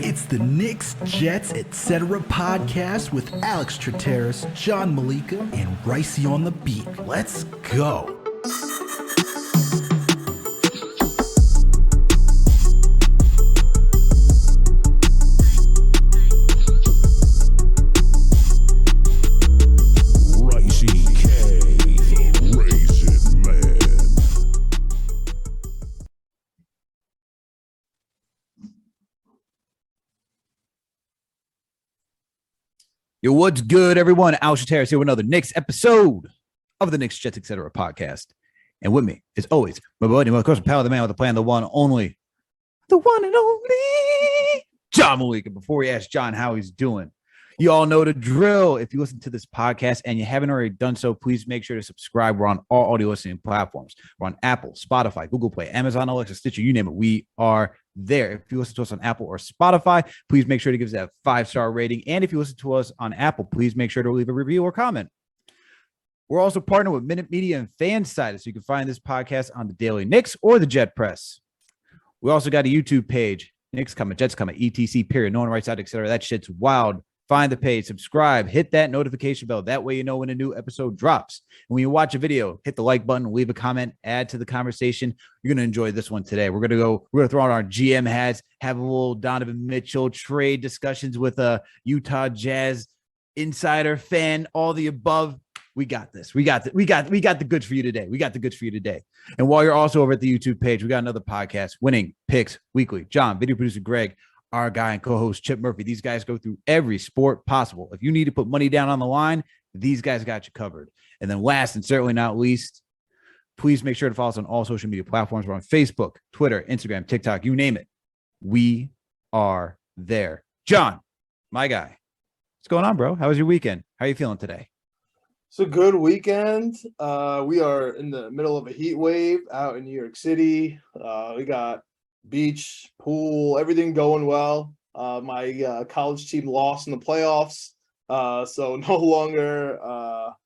It's the Knicks, Jets, etc. podcast with Alex Trataros, John Meleka, and Raisi on the beat. Let's go. Yo, what's good, everyone? Alex Trataros here with another Knicks episode of the Knicks, Jets, etc. podcast. And with me, as always, my buddy, my coach, pal, the man with the plan, the one and only, John Meleka. Before we ask John how he's doing, you all know the drill. If you listen to this podcast and you haven't already done so, please make sure to subscribe. We're on all audio listening platforms. We're on Apple, Spotify, Google Play, Amazon, Alexa, Stitcher, you name it. We are there. If you listen to us on Apple or Spotify, please make sure to give us that 5-star rating. And if you listen to us on Apple, please make sure to leave a review or comment. We're also partnered with Minute Media and Fansided, so you can find this podcast on the Daily Knicks or the Jet Press. We also got a YouTube page, Knicks coming, Jets coming, ETC period, no one writes out, etc. That shit's wild. Find the page, subscribe, hit that notification bell. That way you know when a new episode drops. And when you watch a video, hit the like button, leave a comment, add to the conversation. You're going to enjoy this one today. We're going to throw on our GM hats, have a little Donovan Mitchell trade discussions with a Utah Jazz insider fan, all the above. We got this. We got the goods for you today. And while you're also over at the YouTube page, we got another podcast, Winning Picks Weekly. John, video producer Greg, our guy and co-host Chip Murphy. These guys go through every sport possible. If you need to put money down on the line, these guys got you covered. And then last and certainly not least, please make sure to follow us on all social media platforms. We're on Facebook, Twitter, Instagram, TikTok, you name it. We are there. John, my guy, what's going on, bro? How was your weekend? How are you feeling today? It's a good weekend. We are in the middle of a heat wave out in New York City. We got beach, pool, everything going well. My college team lost in the playoffs, so no longer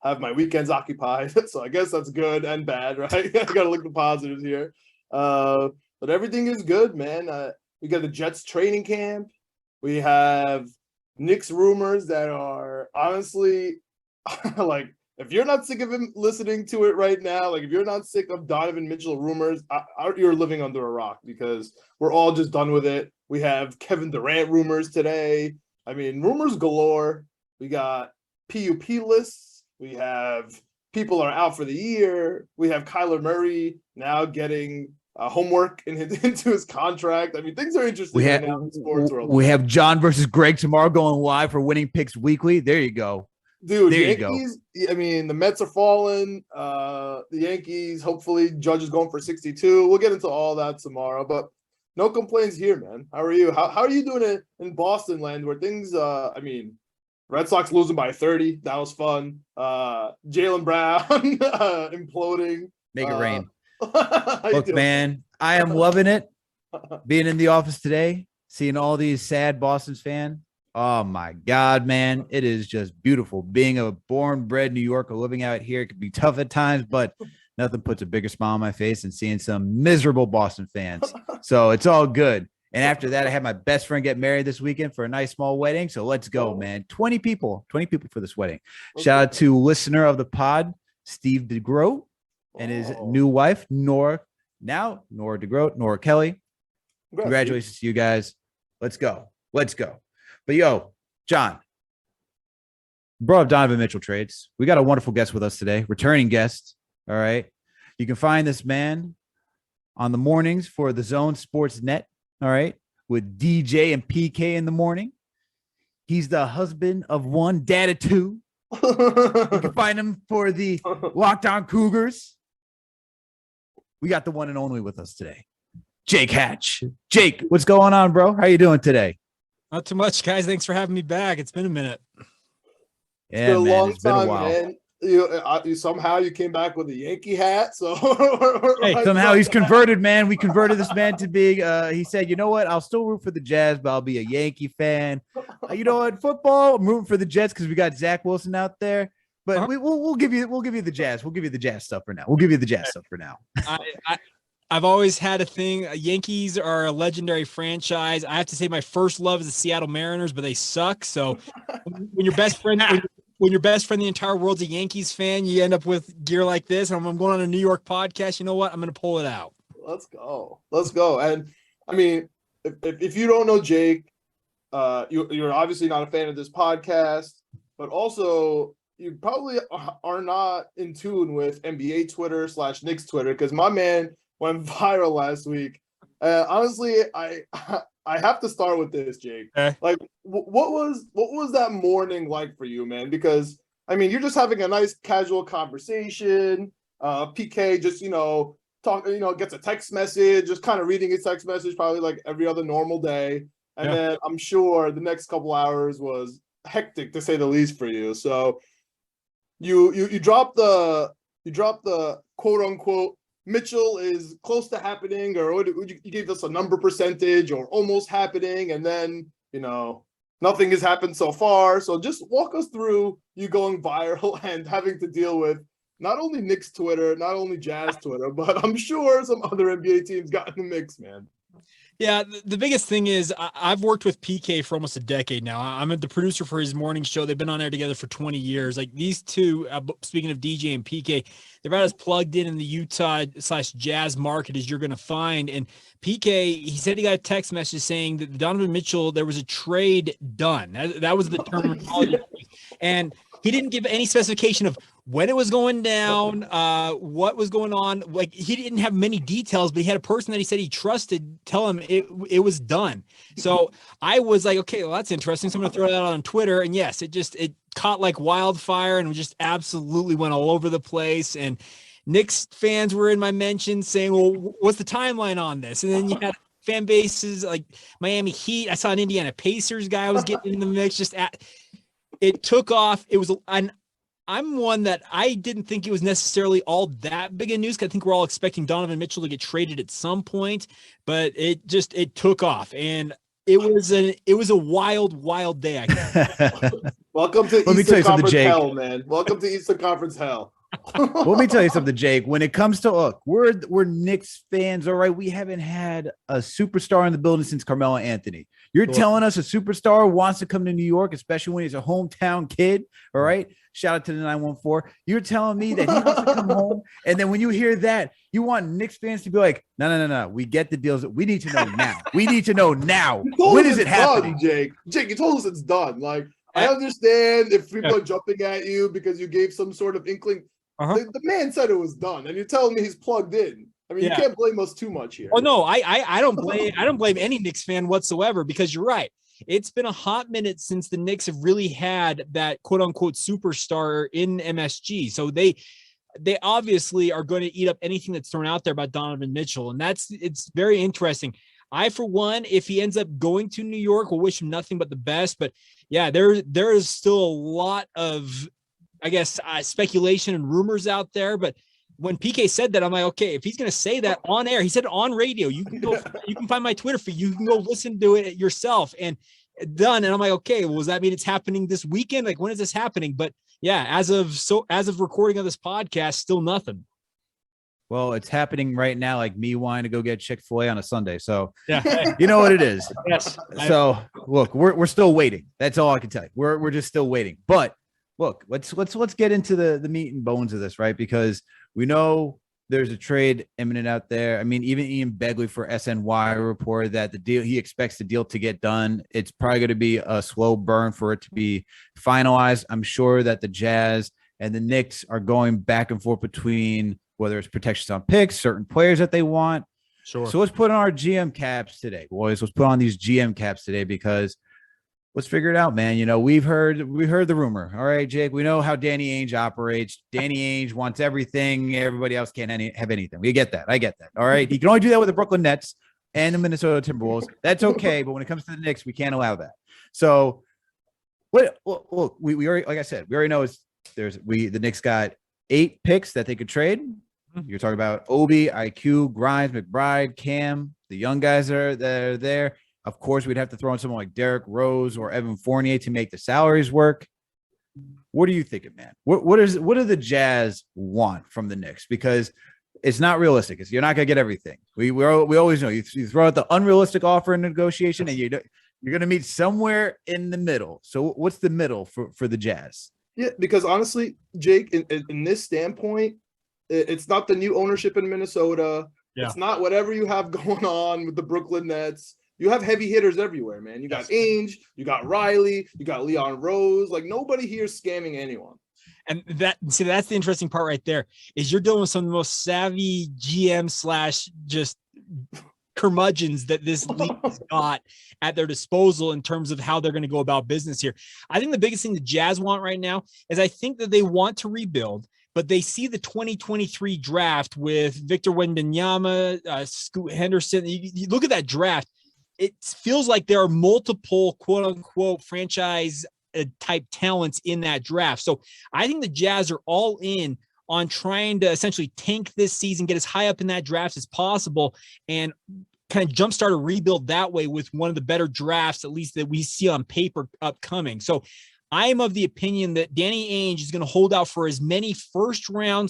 have my weekends occupied. So I guess that's good and bad, right? I gotta look at the positives here. But everything is good, man. We got the Jets training camp. We have Knicks rumors that are honestly like, if you're not sick of him listening to it right now, like if you're not sick of Donovan Mitchell rumors, you're living under a rock, because we're all just done with it. We have Kevin Durant rumors today. I mean, rumors galore. We got PUP lists. We have people are out for the year. We have Kyler Murray now getting homework into his contract. I mean, things are interesting right now in the sports world. We have John versus Greg tomorrow going live for Winning Picks Weekly. There you go. Dude, there Yankees, you go. I mean, the Mets are falling. The Yankees, hopefully, Judge is going for 62. We'll get into all that tomorrow, but no complaints here, man. How are you? How are you doing it in Boston land, where things, I mean, Red Sox losing by 30. That was fun. Jaylen Brown imploding. Make it rain. Look, man, I am loving it. Being in the office today, seeing all these sad Boston fans. Oh my God, man. It is just beautiful. Being a born bred New Yorker living out here, it can be tough at times, but nothing puts a bigger smile on my face than seeing some miserable Boston fans. So it's all good. And after that, I had my best friend get married this weekend for a nice small wedding. So let's go, man. 20 people for this wedding. Okay. Shout out to listener of the pod, Steve DeGroat, and his new wife, Nora DeGroat, Nora Kelly. Congratulations to you guys. Let's go. But yo, John, brought up Donovan Mitchell trades. We got a wonderful guest with us today, returning guest. All right. You can find this man on the mornings for the Zone Sports Net. All right. With DJ and PK in the morning. He's the husband of one, dad of two. You can find him for the Lockdown Cougars. We got the one and only with us today, Jake Hatch. Jake, what's going on, bro? How you doing today? Not too much, guys. Thanks for having me back. It's been a minute. Yeah, it's been a while. Man. You somehow you came back with a Yankee hat. So hey, somehow he's converted, man. We converted this man to being. He said, "You know what? I'll still root for the Jazz, but I'll be a Yankee fan. You know what? Football, I'm rooting for the Jets because we got Zach Wilson out there. But we'll give you the Jazz. We'll give you the Jazz stuff for now. I've always had a thing. Yankees are a legendary franchise. I have to say my first love is the Seattle Mariners, but they suck. So when your best friend when your best friend the entire world's a Yankees fan, you end up with gear like this. And I'm going on a New York podcast. You know what? I'm going to pull it out. Let's go. Let's go. And I mean, if you don't know Jake, you're obviously not a fan of this podcast, but also you probably are not in tune with NBA Twitter / Knicks Twitter, because my man went viral last week. Honestly, I have to start with this, Jake. Okay. Like, what was that morning like for you, man? Because I mean, you're just having a nice casual conversation. PK just gets a text message, just kind of reading his text message, probably like every other normal day. And then I'm sure the next couple hours was hectic to say the least for you. So you dropped the quote unquote Mitchell is close to happening, or you gave us a number percentage or almost happening, and then nothing has happened so far. So just walk us through you going viral and having to deal with not only Knicks Twitter, not only Jazz Twitter, but I'm sure some other NBA teams got in the mix, man. Yeah, the biggest thing is I've worked with PK for almost a decade now. I'm the producer for his morning show. They've been on there together for 20 years. Like these two, speaking of DJ and PK, they're about as plugged in the Utah / Jazz market as you're going to find. And PK, he said he got a text message saying that Donovan Mitchell, there was a trade done. That was the terminology. And he didn't give any specification of when it was going down, what was going on. Like he didn't have many details, but he had a person that he said he trusted tell him it was done. So I was like, okay, well, that's interesting. So I'm going to throw that out on Twitter. And yes, it caught like wildfire and just absolutely went all over the place. And Knicks fans were in my mentions saying, well, what's the timeline on this? And then you had fan bases like Miami Heat. I saw an Indiana Pacers guy was getting in the mix. It took off. It was I'm one that I didn't think it was necessarily all that big a news. I think we're all expecting Donovan Mitchell to get traded at some point, but it took off, and it was a wild day. Welcome to Eastern Conference hell, man. Welcome to Eastern Conference hell. Let me tell you something, Jake. When it comes to we're Knicks fans, all right. We haven't had a superstar in the building since Carmelo Anthony. You're telling us a superstar wants to come to New York, especially when he's a hometown kid, all right? Shout out to the 914. You're telling me that he wants to come home, and then when you hear that, you want Knicks fans to be like, no. We get the deals. We need to know now. We need to know now. When is it happening, Jake? Jake, you told us it's done. Like, I understand if people are jumping at you because you gave some sort of inkling. The man said it was done, and you're telling me he's plugged in. I mean, you can't blame us too much here. Oh no, I don't blame any Knicks fan whatsoever, because you're right. It's been a hot minute since the Knicks have really had that quote unquote superstar in MSG. So they obviously are going to eat up anything that's thrown out there about Donovan Mitchell, and it's very interesting. I, for one, if he ends up going to New York, will wish him nothing but the best. But yeah, there is still a lot of, I guess, speculation and rumors out there. But when PK said that, I'm like, okay, if he's going to say that on air, he said it on radio. You can find my Twitter feed. You can go listen to it yourself, and done. And I'm like, okay, well, does that mean it's happening this weekend? Like, when is this happening? But yeah, as of recording of this podcast, still nothing. Well, it's happening right now, like me wanting to go get Chick-fil-A on a Sunday. So yeah, you know what it is. Yes. So look, we're still waiting. That's all I can tell you. We're just still waiting. But look, let's get into the meat and bones of this, right? Because we know there's a trade imminent out there. I mean, even Ian Begley for SNY reported that he expects the deal to get done. It's probably going to be a slow burn for it to be finalized. I'm sure that the Jazz and the Knicks are going back and forth between whether it's protections on picks, certain players that they want. Sure. So let's put on our GM caps today, boys. Let's put on these GM caps today, because let's figure it out, man. You know, we heard the rumor. All right, Jake, we know how Danny Ainge operates. Danny Ainge wants everything. Everybody else can't have anything. We get that. I get that. All right. He can only do that with the Brooklyn Nets and the Minnesota Timberwolves. That's okay. But when it comes to the Knicks, we can't allow that. So we already, like I said, we already know the Knicks got 8 picks that they could trade. You're talking about Obi, IQ, Grimes, McBride, Cam, the young guys that are there. Of course, we'd have to throw in someone like Derrick Rose or Evan Fournier to make the salaries work. What are you thinking, man? What do the Jazz want from the Knicks? Because it's not realistic. You're not gonna get everything. We always know you throw out the unrealistic offer in negotiation, and you're gonna meet somewhere in the middle. So what's the middle for the Jazz? Yeah, because honestly, Jake, in this standpoint, it's not the new ownership in Minnesota. Yeah. It's not whatever you have going on with the Brooklyn Nets. You have heavy hitters everywhere, man. You got Ainge, you got Riley, you got Leon Rose. Like, nobody here is scamming anyone. And that's the interesting part right there, is you're dealing with some of the most savvy GM / just curmudgeons that this league has got at their disposal in terms of how they're going to go about business here. I think the biggest thing the Jazz want right now is I think that they want to rebuild, but they see the 2023 draft with Victor Wembanyama, Scoot Henderson. You look at that draft, it feels like there are multiple quote unquote franchise type talents in that draft. So I think the Jazz are all in on trying to essentially tank this season, get as high up in that draft as possible, and kind of jumpstart a rebuild that way with one of the better drafts, at least that we see on paper upcoming. So I am of the opinion that Danny Ainge is going to hold out for as many first round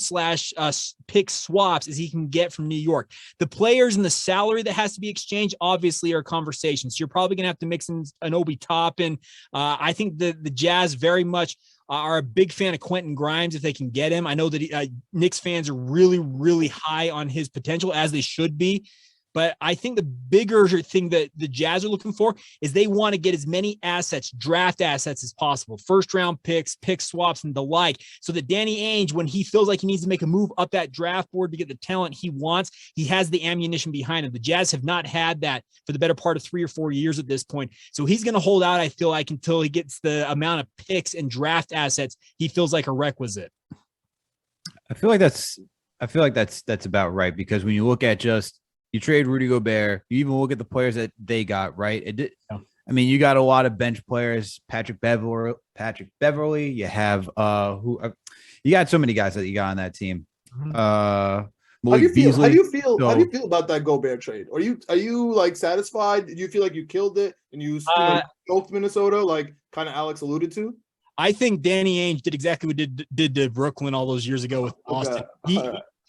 / pick swaps as he can get from New York. The players and the salary that has to be exchanged obviously are conversations. So you're probably going to have to mix in an Obi Toppin. I think the Jazz very much are a big fan of Quentin Grimes if they can get him. I know that Knicks fans are really, really high on his potential, as they should be. But I think the bigger thing that the Jazz are looking for is they want to get as many assets, draft assets as possible, first round picks, pick swaps, and the like, so that Danny Ainge, when he feels like he needs to make a move up that draft board to get the talent he wants, he has the ammunition behind him. The Jazz have not had that for the better part of 3 or 4 years at this point. So he's going to hold out, I feel like, until he gets the amount of picks and draft assets he feels like a requisite. I feel like that's about right, because when you look at you trade Rudy Gobert, you even look at the players that they got, right? I mean, you got a lot of bench players, Patrick Beverly. You have you got so many guys that you got on that team. How do you feel about that Gobert trade? Are you like satisfied? Do you feel like you killed it and you smoked Minnesota, like kind of Alex alluded to? I think Danny Ainge did exactly what did to Brooklyn all those years ago with Boston.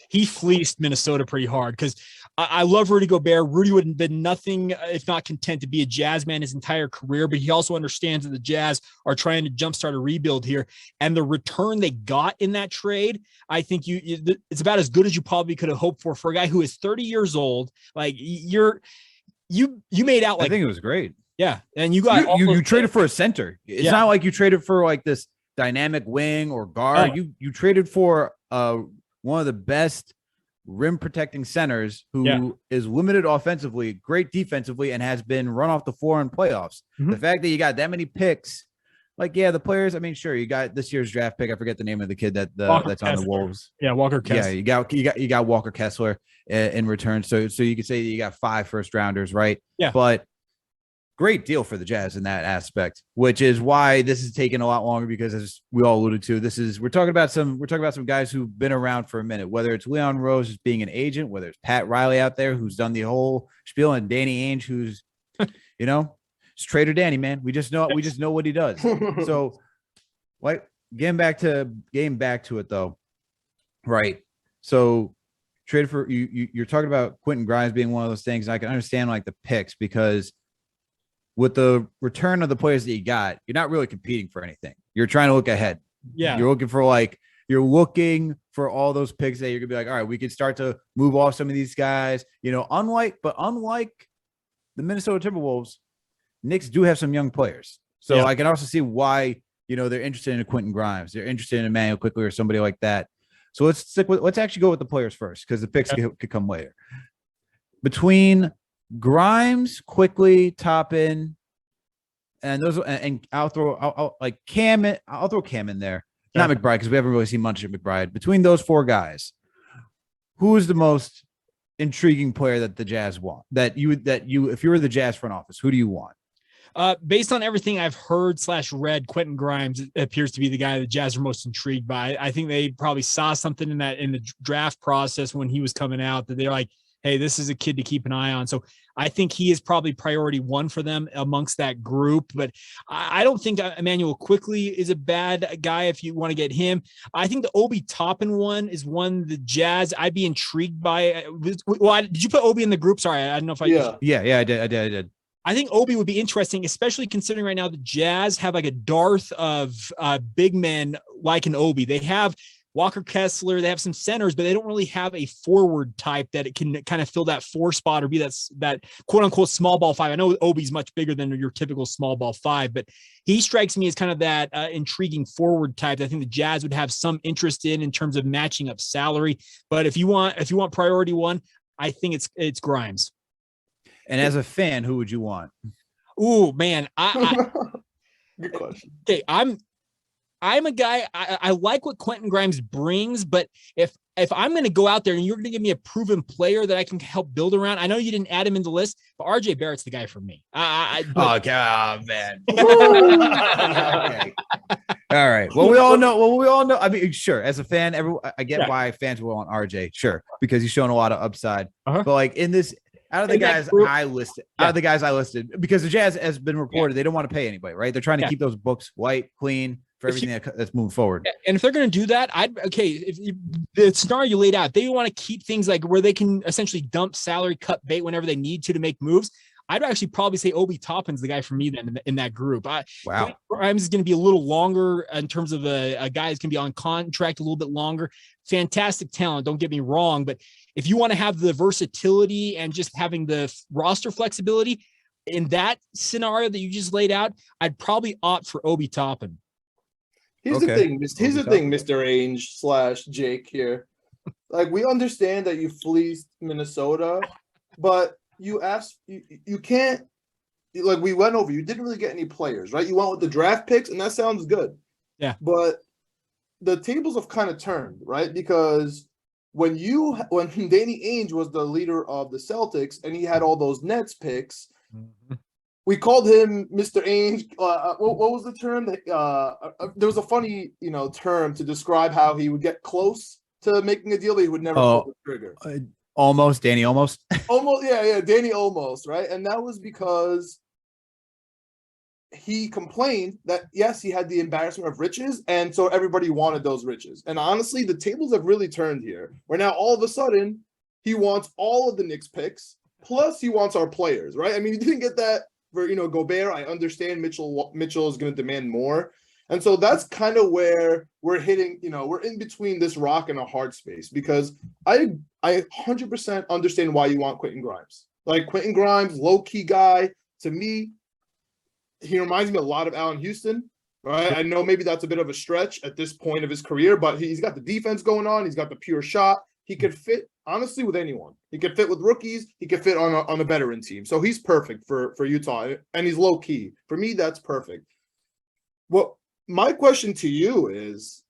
He fleeced Minnesota pretty hard, because I love Rudy Gobert. Rudy would have been nothing if not content to be a Jazz man his entire career, but he also understands that the Jazz are trying to jumpstart a rebuild here. And the return they got in that trade, I think it's about as good as you probably could have hoped for a guy who is 30 years old. Like you made out like, I think it was great. Yeah. And you got you traded for a center. It's not like you traded for like this dynamic wing or guard. You traded for one of the best rim protecting centers who is limited offensively, great defensively, and has been run off the floor in playoffs. Mm-hmm. The fact that you got that many picks, like, the players, I mean, sure, you got this year's draft pick. I forget the name of the kid that's on the Wolves. Yeah, Walker Kessler. Yeah, you got Walker Kessler in return. So you could say that you got 5 first rounders, right? Yeah. But great deal for the Jazz in that aspect, which is why this is taking a lot longer, because, as we all alluded to, we're talking about some guys who've been around for a minute, whether it's Leon Rose as being an agent, whether it's Pat Riley out there who's done the whole spiel, and Danny Ainge who's it's Trader Danny, man. We just know what he does. So, like, getting back to it though, right? So traded for you're talking about Quentin Grimes being one of those things. I can understand like the picks, because with the return of the players that you got, you're not really competing for anything. You're trying to look ahead. Yeah. You're looking for all those picks that you're gonna be like, all right, we can start to move off some of these guys. Unlike the Minnesota Timberwolves, Knicks do have some young players. So I can also see why, they're interested in Quentin Grimes. They're interested in Emmanuel Quickley or somebody like that. So let's actually go with the players first, because the picks could come later. Between Grimes, Quickley, Toppin, and those, and I'll throw Cam in there. Not McBride, because we haven't really seen much of McBride. Between those 4 guys, who is the most intriguing player that the Jazz want? That you if you were the Jazz front office, who do you want? Based on everything I've heard / read, Quentin Grimes appears to be the guy the Jazz are most intrigued by. I think they probably saw something in the draft process when he was coming out that they're like, hey, this is a kid to keep an eye on. So I think he is probably priority one for them amongst that group. But I don't think Emmanuel Quickly is a bad guy if you want to get him. I think the Obi Toppin one is one the Jazz I'd be intrigued by. Well, did you put Obi in the group? Sorry, I don't know if I. Yeah, I did. I think Obi would be interesting, especially considering right now the Jazz have like a dearth of big men like an Obi. They have Walker Kessler, they have some centers, but they don't really have a forward type that it can kind of fill that 4 spot or be that quote unquote small ball 5. I know Obi's much bigger than your typical small ball 5, but he strikes me as kind of that intriguing forward type that I think the Jazz would have some interest in terms of matching up salary. But if you want priority one, I think it's Grimes. And as a fan, who would you want? Ooh, man. Good question. Okay, I'm a guy. I like what Quentin Grimes brings, but if I'm going to go out there and you're going to give me a proven player that I can help build around, I know you didn't add him in the list, but RJ Barrett's the guy for me. Man. Okay. All right. Well, we all know. I mean, sure. As a fan, I get why fans will want RJ. Sure, because he's shown a lot of upside. But like in this. Out of the guys I listed, because the Jazz has been reported, they don't want to pay anybody, right? They're trying to keep those books white, clean for everything that's moving forward. And if they're going to do that, if the scenario you laid out, they want to keep things like where they can essentially dump salary, cut bait whenever they need to make moves. I'd actually probably say Obi Toppin's the guy for me then in that group. Wow. Grimes is going to be a little longer in terms of a guy who's going to be on contract a little bit longer. Fantastic talent, don't get me wrong, but if you want to have the versatility and just having the roster flexibility in that scenario that you just laid out, I'd probably opt for Obi Toppin. Here's the thing, Mr. Ainge / Jake here. Like, we understand that you fleeced Minnesota, but you can't, like we went over, you didn't really get any players, right? You went with the draft picks, and that sounds good. Yeah. But the tables have kind of turned, right? Because when Danny Ainge was the leader of the Celtics and he had all those Nets picks, we called him Mr. Ainge. What was the term? There was a funny, term to describe how he would get close to making a deal, but he would never pull the trigger. Danny almost. Danny almost, right? And that was because he complained that, yes, he had the embarrassment of riches, and so everybody wanted those riches. And honestly, the tables have really turned here, where now all of a sudden he wants all of the Knicks picks, plus he wants our players, right? I mean, you didn't get that for, Gobert. I understand Mitchell is going to demand more. And so that's kind of where we're hitting, we're in between this rock and a hard space, because I 100% understand why you want Quentin Grimes. Like, Quentin Grimes, low-key guy, to me, he reminds me a lot of Allen Houston, right? I know maybe that's a bit of a stretch at this point of his career, but he's got the defense going on. He's got the pure shot. He could fit, honestly, with anyone. He could fit with rookies. He could fit on a veteran team. So he's perfect for Utah, and he's low-key. For me, that's perfect. Well, my question to you is,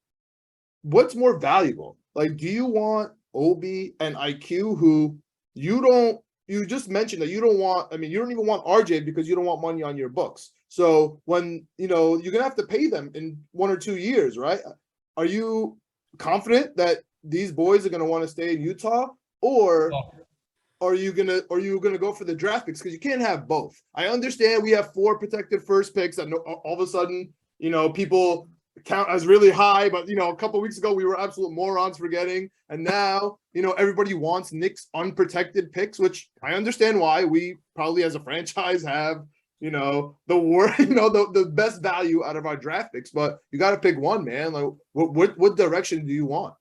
what's more valuable? Like, do you want Obi and IQ, who you just mentioned that you don't want, you don't even want RJ because you don't want money on your books. So when, you're going to have to pay them in 1 or 2 years, right? Are you confident that these boys are going to want to stay in Utah, or are you going to go for the draft picks? Because you can't have both. I understand we have 4 protected first picks that all of a sudden, people count as really high, but a couple of weeks ago we were absolute morons for getting, and now everybody wants Knicks unprotected picks, which I understand why. We probably as a franchise have the best value out of our draft picks, but you got to pick one, man. Like, what direction do you want?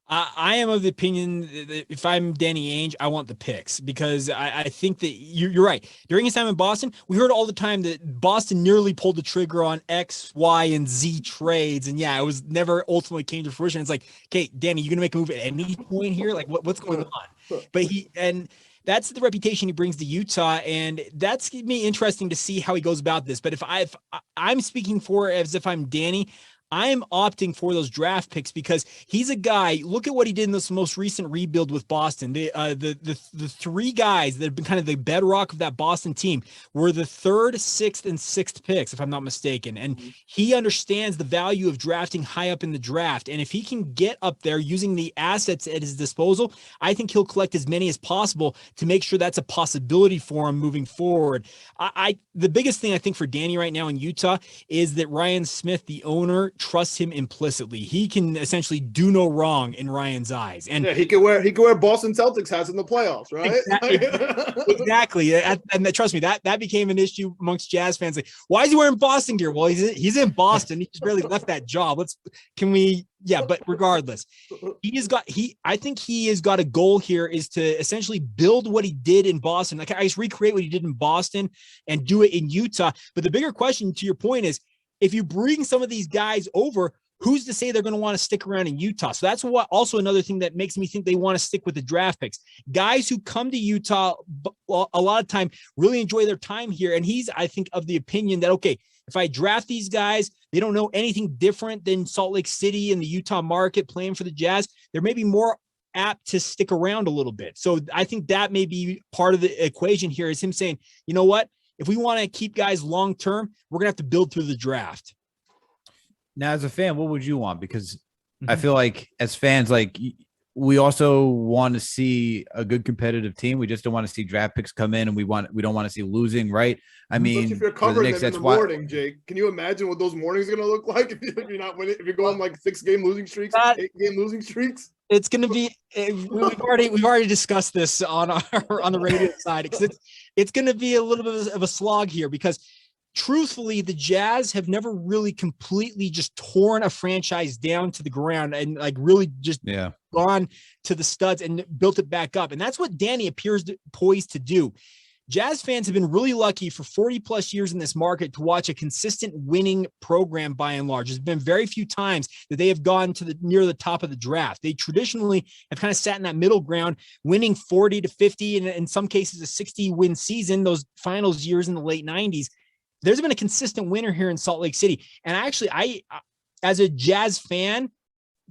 I am of the opinion that if I'm Danny Ainge, I want the picks, because I think that you're right. During his time in Boston, we heard all the time that Boston nearly pulled the trigger on X, Y, and Z trades. And it was never ultimately came to fruition. It's like, okay, Danny, you going to make a move at any point here? Like, what's going on? But that's the reputation he brings to Utah, and that's going to be interesting to see how he goes about this. But if I'm speaking for as if I'm Danny, I am opting for those draft picks because he's a guy. Look at what he did in this most recent rebuild with Boston. The three guys that have been kind of the bedrock of that Boston team were the 3rd, 6th, and 6th picks, if I'm not mistaken. And he understands the value of drafting high up in the draft. And if he can get up there using the assets at his disposal, I think he'll collect as many as possible to make sure that's a possibility for him moving forward. The biggest thing I think for Danny right now in Utah is that Ryan Smith, the owner, trusts him implicitly. He can essentially do no wrong in Ryan's eyes. And yeah, he could wear Boston Celtics hats in the playoffs, right? Exactly. And trust me, that became an issue amongst Jazz fans. Like, why is he wearing Boston gear? Well, he's in Boston. He just barely left that job. But regardless, I think he has got a goal here is to essentially build what he did in Boston. Like, I just recreate what he did in Boston and do it in Utah. But the bigger question, to your point, is if you bring some of these guys over, who's to say they're going to want to stick around in Utah? So that's what also another thing that makes me think they want to stick with the draft picks. Guys who come to Utah a lot of time really enjoy their time here. And he's, I think, of the opinion that, okay, if I draft these guys, they don't know anything different than Salt Lake City and the Utah market playing for the Jazz. They're maybe more apt to stick around a little bit. So I think that may be part of the equation here is him saying, you know what? If we want to keep guys long-term, we're going to have to build through the draft. Now, as a fan, what would you want? Because I feel like as fans, like we also want to see a good competitive team. We just don't want to see draft picks come in, and we don't want to see losing, right? I mean, if you're covering them in the morning, Jake, can you imagine what those mornings are going to look like if you're not winning? If you're going like 6-game losing streaks, 8-game losing streaks? It's going to be. We've already discussed this on the radio side because it's going to be a little bit of a slog here because. Truthfully, the Jazz have never really completely just torn a franchise down to the ground and like really just gone to the studs and built it back up. And that's what Danny appears poised to do. Jazz fans have been really lucky for 40 plus years in this market to watch a consistent winning program by and large. There's been very few times that they have gone to near the top of the draft. They traditionally have kind of sat in that middle ground, winning 40 to 50, and in some cases a 60 win season, those finals years in the late 90s. There's been a consistent winner here in Salt Lake City. And actually, I, as a Jazz fan,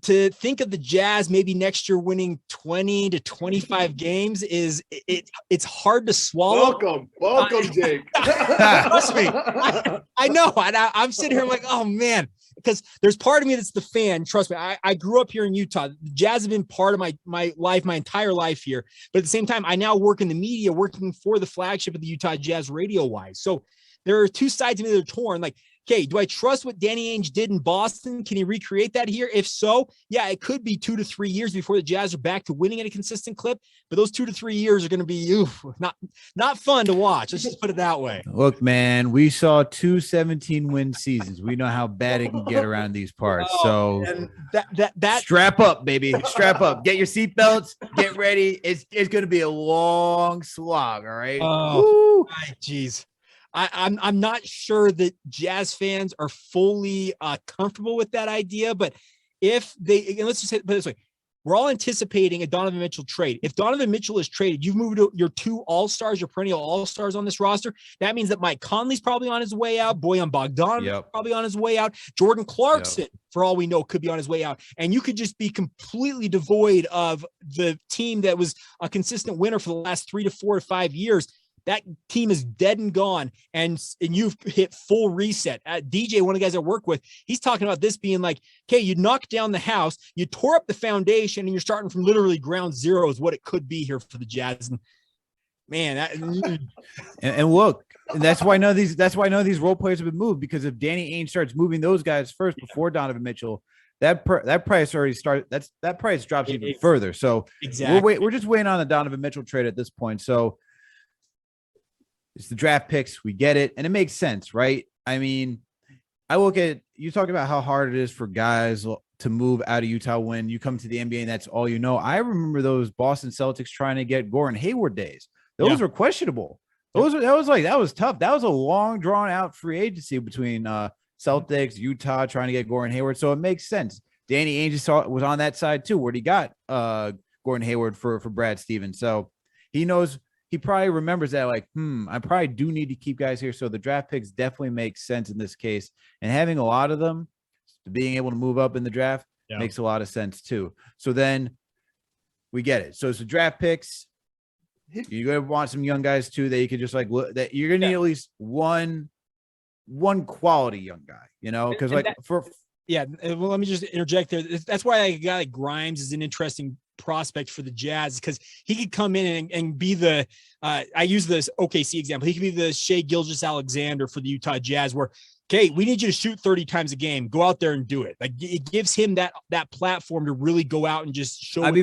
to think of the Jazz maybe next year winning 20 to 25 games it's hard to swallow. Welcome, Jake. Trust me. I know. I'm sitting here like, oh man, because there's part of me that's the fan. Trust me. I grew up here in Utah. The Jazz have been part of my life, my entire life here. But at the same time, I now work in the media, working for the flagship of the Utah Jazz radio-wise. So there are two sides of me that are torn. Like, okay, do I trust what Danny Ainge did in Boston? Can he recreate that here? If so, yeah, it could be 2 to 3 years before the Jazz are back to winning at a consistent clip. But those 2 to 3 years are going to be not fun to watch. Let's just put it that way. Look, man, we saw 2 17-win seasons. We know how bad it can get around these parts. So and that strap up, baby. Strap up. Get your seatbelts. Get ready. It's going to be a long slog. All right. Oh, geez. I'm not sure that Jazz fans are fully comfortable with that idea, but if they, and let's just say, put it this way, we're all anticipating a Donovan Mitchell trade. If Donovan Mitchell is traded, you've moved your 2 all-stars, your perennial all-stars on this roster. That means that Mike Conley's probably on his way out. Bojan Bogdanović probably on his way out. Jordan Clarkson, for all we know, could be on his way out. And you could just be completely devoid of the team that was a consistent winner for the last 3 to 4 or 5 years. That team is dead and gone, and you've hit full reset. DJ, one of the guys I work with, he's talking about this being like, okay, you knocked down the house, you tore up the foundation, and you're starting from literally ground zero is what it could be here for the Jazz. And man, and look, that's why I know these role players have been moved, because if Danny Ainge starts moving those guys first before Donovan Mitchell, that price already started. That price drops even further. So exactly, we're just waiting on the Donovan Mitchell trade at this point. So. It's the draft picks. We get it. And it makes sense, right? I mean, I look at you talking about how hard it is for guys to move out of Utah when you come to the NBA and that's all you know. I remember those Boston Celtics trying to get Gordon Hayward days. Those were questionable. That was tough. That was a long drawn out free agency between Celtics, Utah trying to get Gordon Hayward. So it makes sense. Danny Ainge was on that side too, where he got Gordon Hayward for Brad Stevens. So he knows. He probably remembers that, like, I probably do need to keep guys here. So the draft picks definitely make sense in this case. And having a lot of them being able to move up in the draft makes a lot of sense too. So then we get it. So it's the draft picks. You're going to want some young guys too that you could just like look that you're going to need at least one quality young guy, because like well, let me just interject there. That's why a guy like Grimes is an interesting prospect for the Jazz, because he could come in and be the I use this OKC example. He could be the Shai Gilgeous-Alexander for the Utah Jazz, where okay, we need you to shoot 30 times a game. Go out there and do it. Like it gives him that platform to really go out and just show. I'd be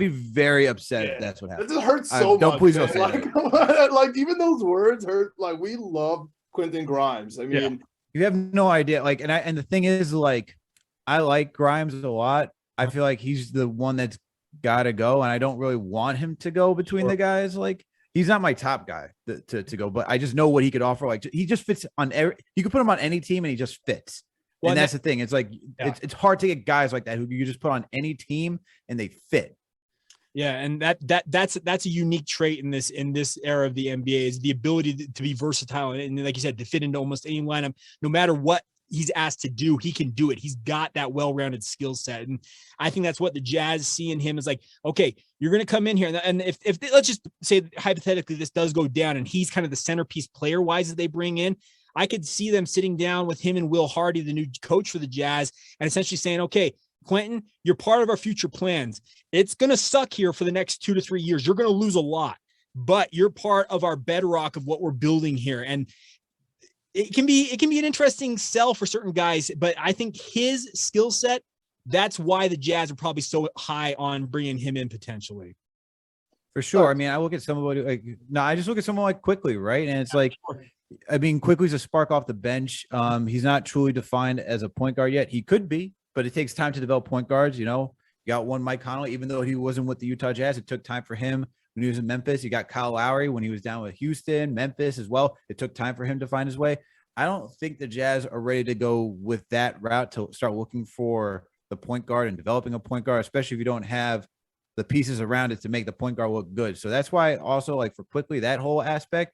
very upset if that's what happens. It just hurts so much. Don't please don't say that. Like even those words hurt. Like we love Quentin Grimes. I mean, you have no idea. Like, and the thing is, like, I like Grimes a lot. I feel like he's the one that's got to go, and I don't really want him to go between the guys. Like, he's not my top guy to go, but I just know what he could offer. Like, he just fits on every. You could put him on any team, and he just fits. Well, and that's the thing. It's like it's hard to get guys like that who you just put on any team and they fit. Yeah, and that's a unique trait in this era of the NBA is the ability to be versatile and like you said, to fit into almost any lineup, no matter what he's asked to do, he can do it. He's got that well-rounded skill set, and I think that's what the Jazz see in him is like, okay, you're going to come in here, and if let's just say hypothetically this does go down, and he's kind of the centerpiece player-wise that they bring in. I could see them sitting down with him and Will Hardy, the new coach for the Jazz, and essentially saying, okay, Quentin, you're part of our future plans. It's going to suck here for the next 2 to 3 years. You're going to lose a lot, but you're part of our bedrock of what we're building here. And it can be an interesting sell for certain guys, but I think his skill set, that's why the Jazz are probably so high on bringing him in potentially. For sure. I mean, I look at somebody I just look at someone like Quickly, right? And it's Quickly's a spark off the bench. He's not truly defined as a point guard yet. He could be, but it takes time to develop point guards. You got one Mike Conley, even though he wasn't with the Utah Jazz, it took time for him when he was in Memphis. You got Kyle Lowry when he was down with Houston, Memphis as well. It took time for him to find his way. I don't think the Jazz are ready to go with that route to start looking for the point guard and developing a point guard, especially if you don't have the pieces around it to make the point guard look good. So that's why also like for Quickly, that whole aspect,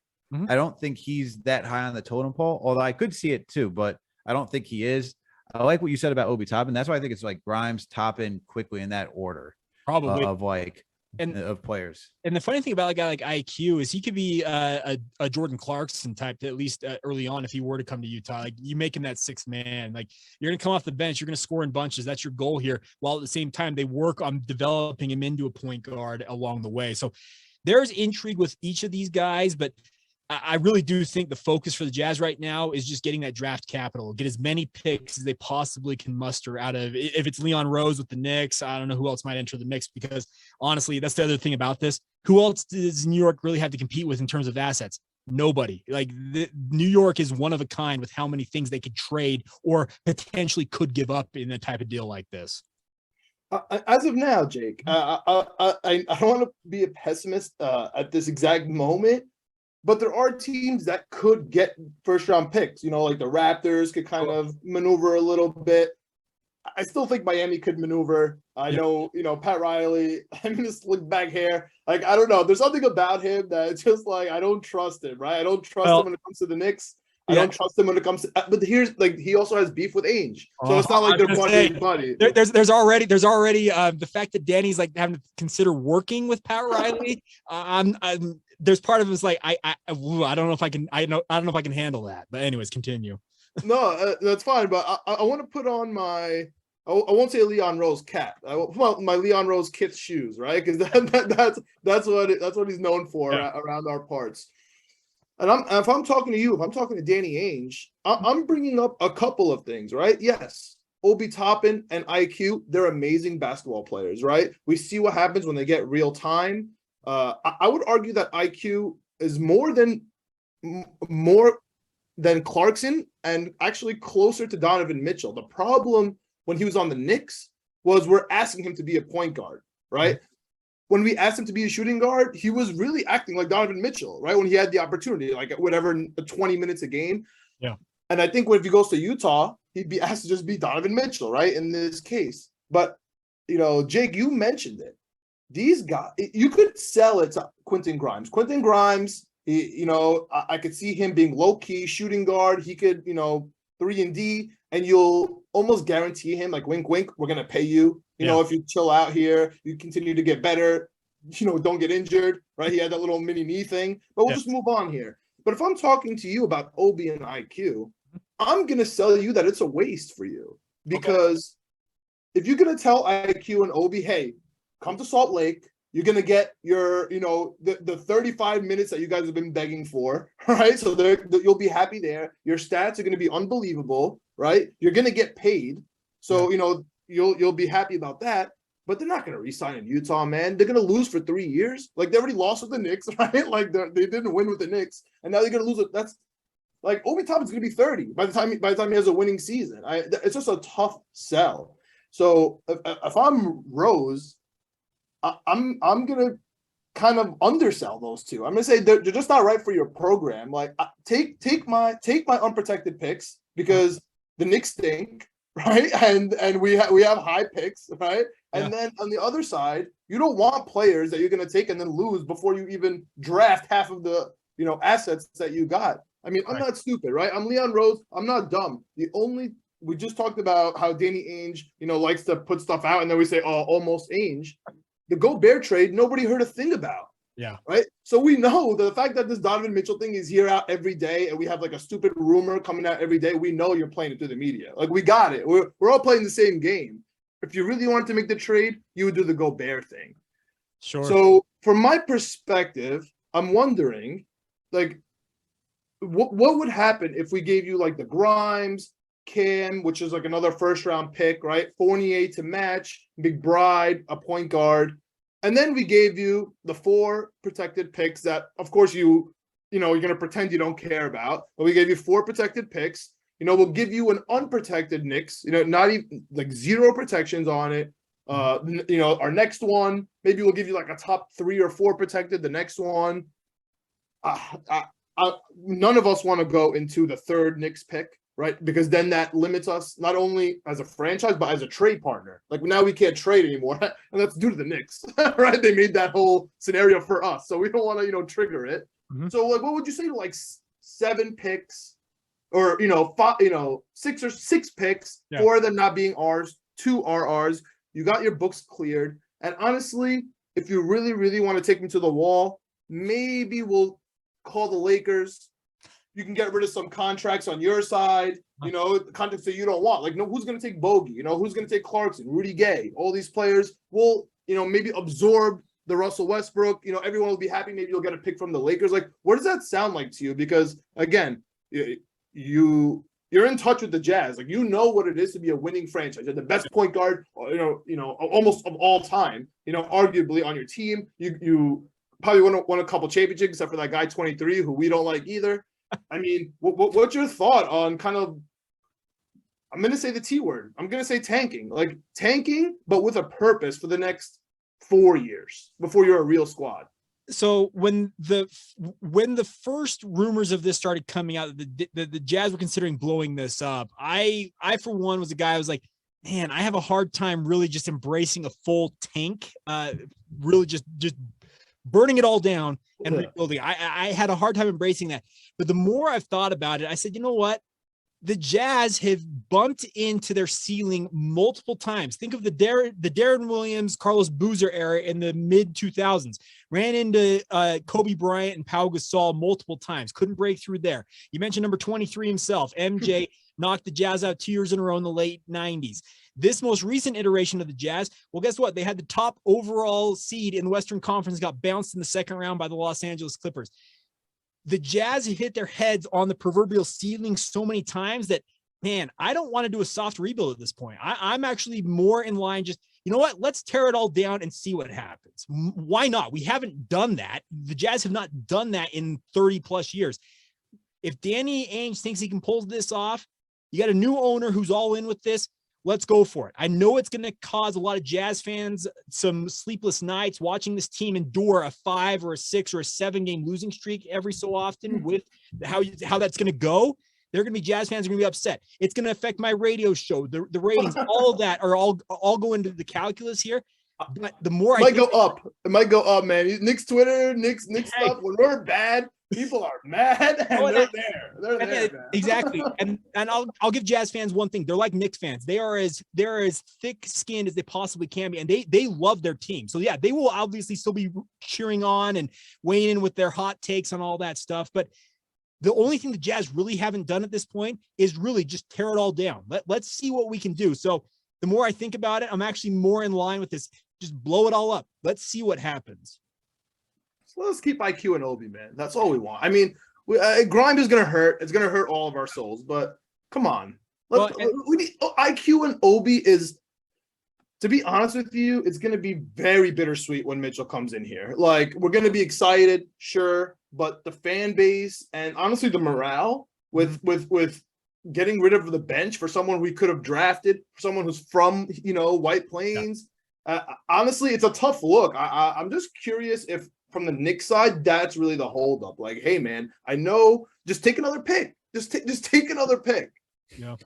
I don't think he's that high on the totem pole, although I could see it too, but I don't think he is. I like what you said about Obi Toppin. That's why I think it's like Grimes, Toppin, Quickly in that order. Probably of players. And the funny thing about a guy like IQ is he could be a Jordan Clarkson type, at least early on, if he were to come to Utah. Like you make him that sixth man. Like you're going to come off the bench, you're going to score in bunches. That's your goal here. While at the same time, they work on developing him into a point guard along the way. So there's intrigue with each of these guys, but I really do think the focus for the Jazz right now is just getting that draft capital, get as many picks as they possibly can muster out of. If it's Leon Rose with the Knicks, I don't know who else might enter the mix, because honestly, that's the other thing about this. Who else does New York really have to compete with in terms of assets? Nobody. Like New York is one of a kind with how many things they could trade or potentially could give up in a type of deal like this. As of now, Jake, I don't want to be a pessimist at this exact moment. But there are teams that could get first-round picks. Like the Raptors could kind of maneuver a little bit. I still think Miami could maneuver. I know, Pat Riley, I'm going to look back here. Like, I don't know. There's something about him that it's just like, I don't trust him, right? I don't trust him when it comes to the Knicks. I don't trust him when it comes to, but here's like, he also has beef with Ainge. So it's not like they're buddy. There's already the fact that Danny's like having to consider working with Pat Riley. There's part of it's like I don't know if I can don't know if I can handle that. But anyways, continue. No, that's fine. But I want to put on my I won't say Leon Rose cap. My Leon Rose Kith shoes, right? Because that's what he's known for around our parts. And if I'm talking to you, if I'm talking to Danny Ainge, I'm bringing up a couple of things, right? Yes, Obi Toppin and IQ, they're amazing basketball players, right? We see what happens when they get real time. I would argue that IQ is more than Clarkson and actually closer to Donovan Mitchell. The problem when he was on the Knicks was we're asking him to be a point guard, right? Mm-hmm. When we asked him to be a shooting guard, he was really acting like Donovan Mitchell, right? When he had the opportunity, like whatever, 20 minutes a game. Yeah. And I think if he goes to Utah, he'd be asked to just be Donovan Mitchell, right? In this case. But, Jake, you mentioned it. These guys, you could sell it to Quentin Grimes. Quentin Grimes, I could see him being low-key shooting guard. He could, 3-and-D. and you'll almost guarantee him, like, wink, wink, we're going to pay you. You know, if you chill out here, you continue to get better, you know, don't get injured, right? He had that little mini knee thing, but we'll just move on here. But if I'm talking to you about Obi and IQ, I'm going to sell you that it's a waste for you, because if you're going to tell IQ and Obi, hey, come to Salt Lake, you're going to get your, you know, the 35 minutes that you guys have been begging for, right? So you'll be happy there. Your stats are going to be unbelievable, right? You're going to get paid. So, you know, you'll be happy about that. But they're not going to re-sign in Utah, man. They're going to lose for 3 years. Like, they already lost with the Knicks, right? Like, they didn't win with the Knicks, and now they're going to lose it. That's like Obi Toppin's going to be 30 by the time he has a winning season. It's just a tough sell. So if I'm Rose, I'm gonna kind of undersell those two. I'm gonna say they're just not right for your program. Like, take my unprotected picks, because the Knicks stink, right? And we have high picks, right? And then on the other side, you don't want players that you're gonna take and then lose before you even draft half of the, you know, assets that you got. I mean, I'm not stupid, right? I'm Leon Rose. I'm not dumb. We just talked about how Danny Ainge, you know, likes to put stuff out, and then we say, oh, almost Ainge. The Gobert trade, nobody heard a thing about. Yeah. Right. So we know the fact that this Donovan Mitchell thing is here out every day, and we have like a stupid rumor coming out every day. We know you're playing it through the media. Like, we got it. We're all playing the same game. If you really wanted to make the trade, you would do the Gobert thing. Sure. So from my perspective, I'm wondering, like, what would happen if we gave you like the Grimes, Cam, which is like another first round pick, right? Fournier to match, McBride, a point guard. And then we gave you the 4 protected picks that, of course, you're going to pretend you don't care about. But we gave you 4 protected picks. You know, we'll give you an unprotected Knicks, you know, not even like 0 protections on it. You know, our next one, maybe we'll give you like a top 3 or 4 protected. The next one, none of us want to go into the 3rd Knicks pick, right? Because then that limits us not only as a franchise, but as a trade partner. Like, now we can't trade anymore, and that's due to the Knicks, right? They made that whole scenario for us, so we don't want to, you know, trigger it. So, like, what would you say to like 7 picks, or, you know, 5, you know, 6 picks, 4 of them not being ours, 2 are ours. You got your books cleared, and honestly, if you really, really want to take me to the wall, maybe we'll call the Lakers. You can get rid of some contracts on your side, you know, contracts that you don't want. Like, no, who's going to take Bogey? You know, who's going to take Clarkson, Rudy Gay? All these players will, you know, maybe absorb the Russell Westbrook. You know, everyone will be happy. Maybe you'll get a pick from the Lakers. Like, what does that sound like to you? Because, again, you're in touch with the Jazz. Like, you know what it is to be a winning franchise. You're the best point guard, you know, almost of all time, you know, arguably on your team. You probably won a couple championships, except for that guy 23, who we don't like either. I mean, what's your thought on kind of, I'm going to say the T word. I'm going to say tanking. Like, tanking, but with a purpose for the next 4 years before you're a real squad. So when the first rumors of this started coming out, the Jazz were considering blowing this up. I for one was a guy I was like, man, I have a hard time really just embracing a full tank, really just burning it all down and rebuilding. I had a hard time embracing that. But the more I've thought about it, I said, you know what? The Jazz have bumped into their ceiling multiple times. Think of the Darren Williams, Carlos Boozer era in the mid 2000s. Ran into Kobe Bryant and Pau Gasol multiple times. Couldn't break through there. You mentioned number 23 himself. MJ knocked the Jazz out 2 years in a row in the late 90s. This most recent iteration of the Jazz, well, guess what? They had the top overall seed in the Western Conference, got bounced in the second round by the Los Angeles Clippers. The Jazz have hit their heads on the proverbial ceiling so many times that, man, I don't want to do a soft rebuild at this point. I'm actually more in line just, you know what? Let's tear it all down and see what happens. Why not? We haven't done that. The Jazz have not done that in 30 plus years. If Danny Ainge thinks he can pull this off, you got a new owner who's all in with this. Let's go for it. I know it's going to cause a lot of Jazz fans some sleepless nights watching this team endure a 5 or a 6 or a 7 game losing streak every so often with how that's going to go. They're going to be Jazz fans are going to be upset. It's going to affect my radio show, the ratings, all of that are all go into the calculus here. But the more it might go up, man. Knicks Twitter, Knicks stuff. When we're bad, People are mad, and they're there. They're there, man. Exactly. And I'll give Jazz fans one thing. They're like Knicks fans. They're as thick-skinned as they possibly can be, and they love their team. So yeah, they will obviously still be cheering on and weighing in with their hot takes on all that stuff. But the only thing the Jazz really haven't done at this point is really just tear it all down. Let's see what we can do. So the more I think about it, I'm actually more in line with this. Just blow it all up. Let's see what happens. So let's keep IQ and Obi, man. That's all we want. I mean, grind is going to hurt. It's going to hurt all of our souls. But come on. We need IQ and Obi is, to be honest with you, it's going to be very bittersweet when Mitchell comes in here. Like, we're going to be excited, sure. But the fan base and honestly the morale with getting rid of the bench for someone we could have drafted, someone who's from, White Plains. Yeah. Honestly, it's a tough look. I'm just curious if from the Knicks side, that's really the holdup. Like, hey, man, I know, just take another pick. Just take another pick. Yeah.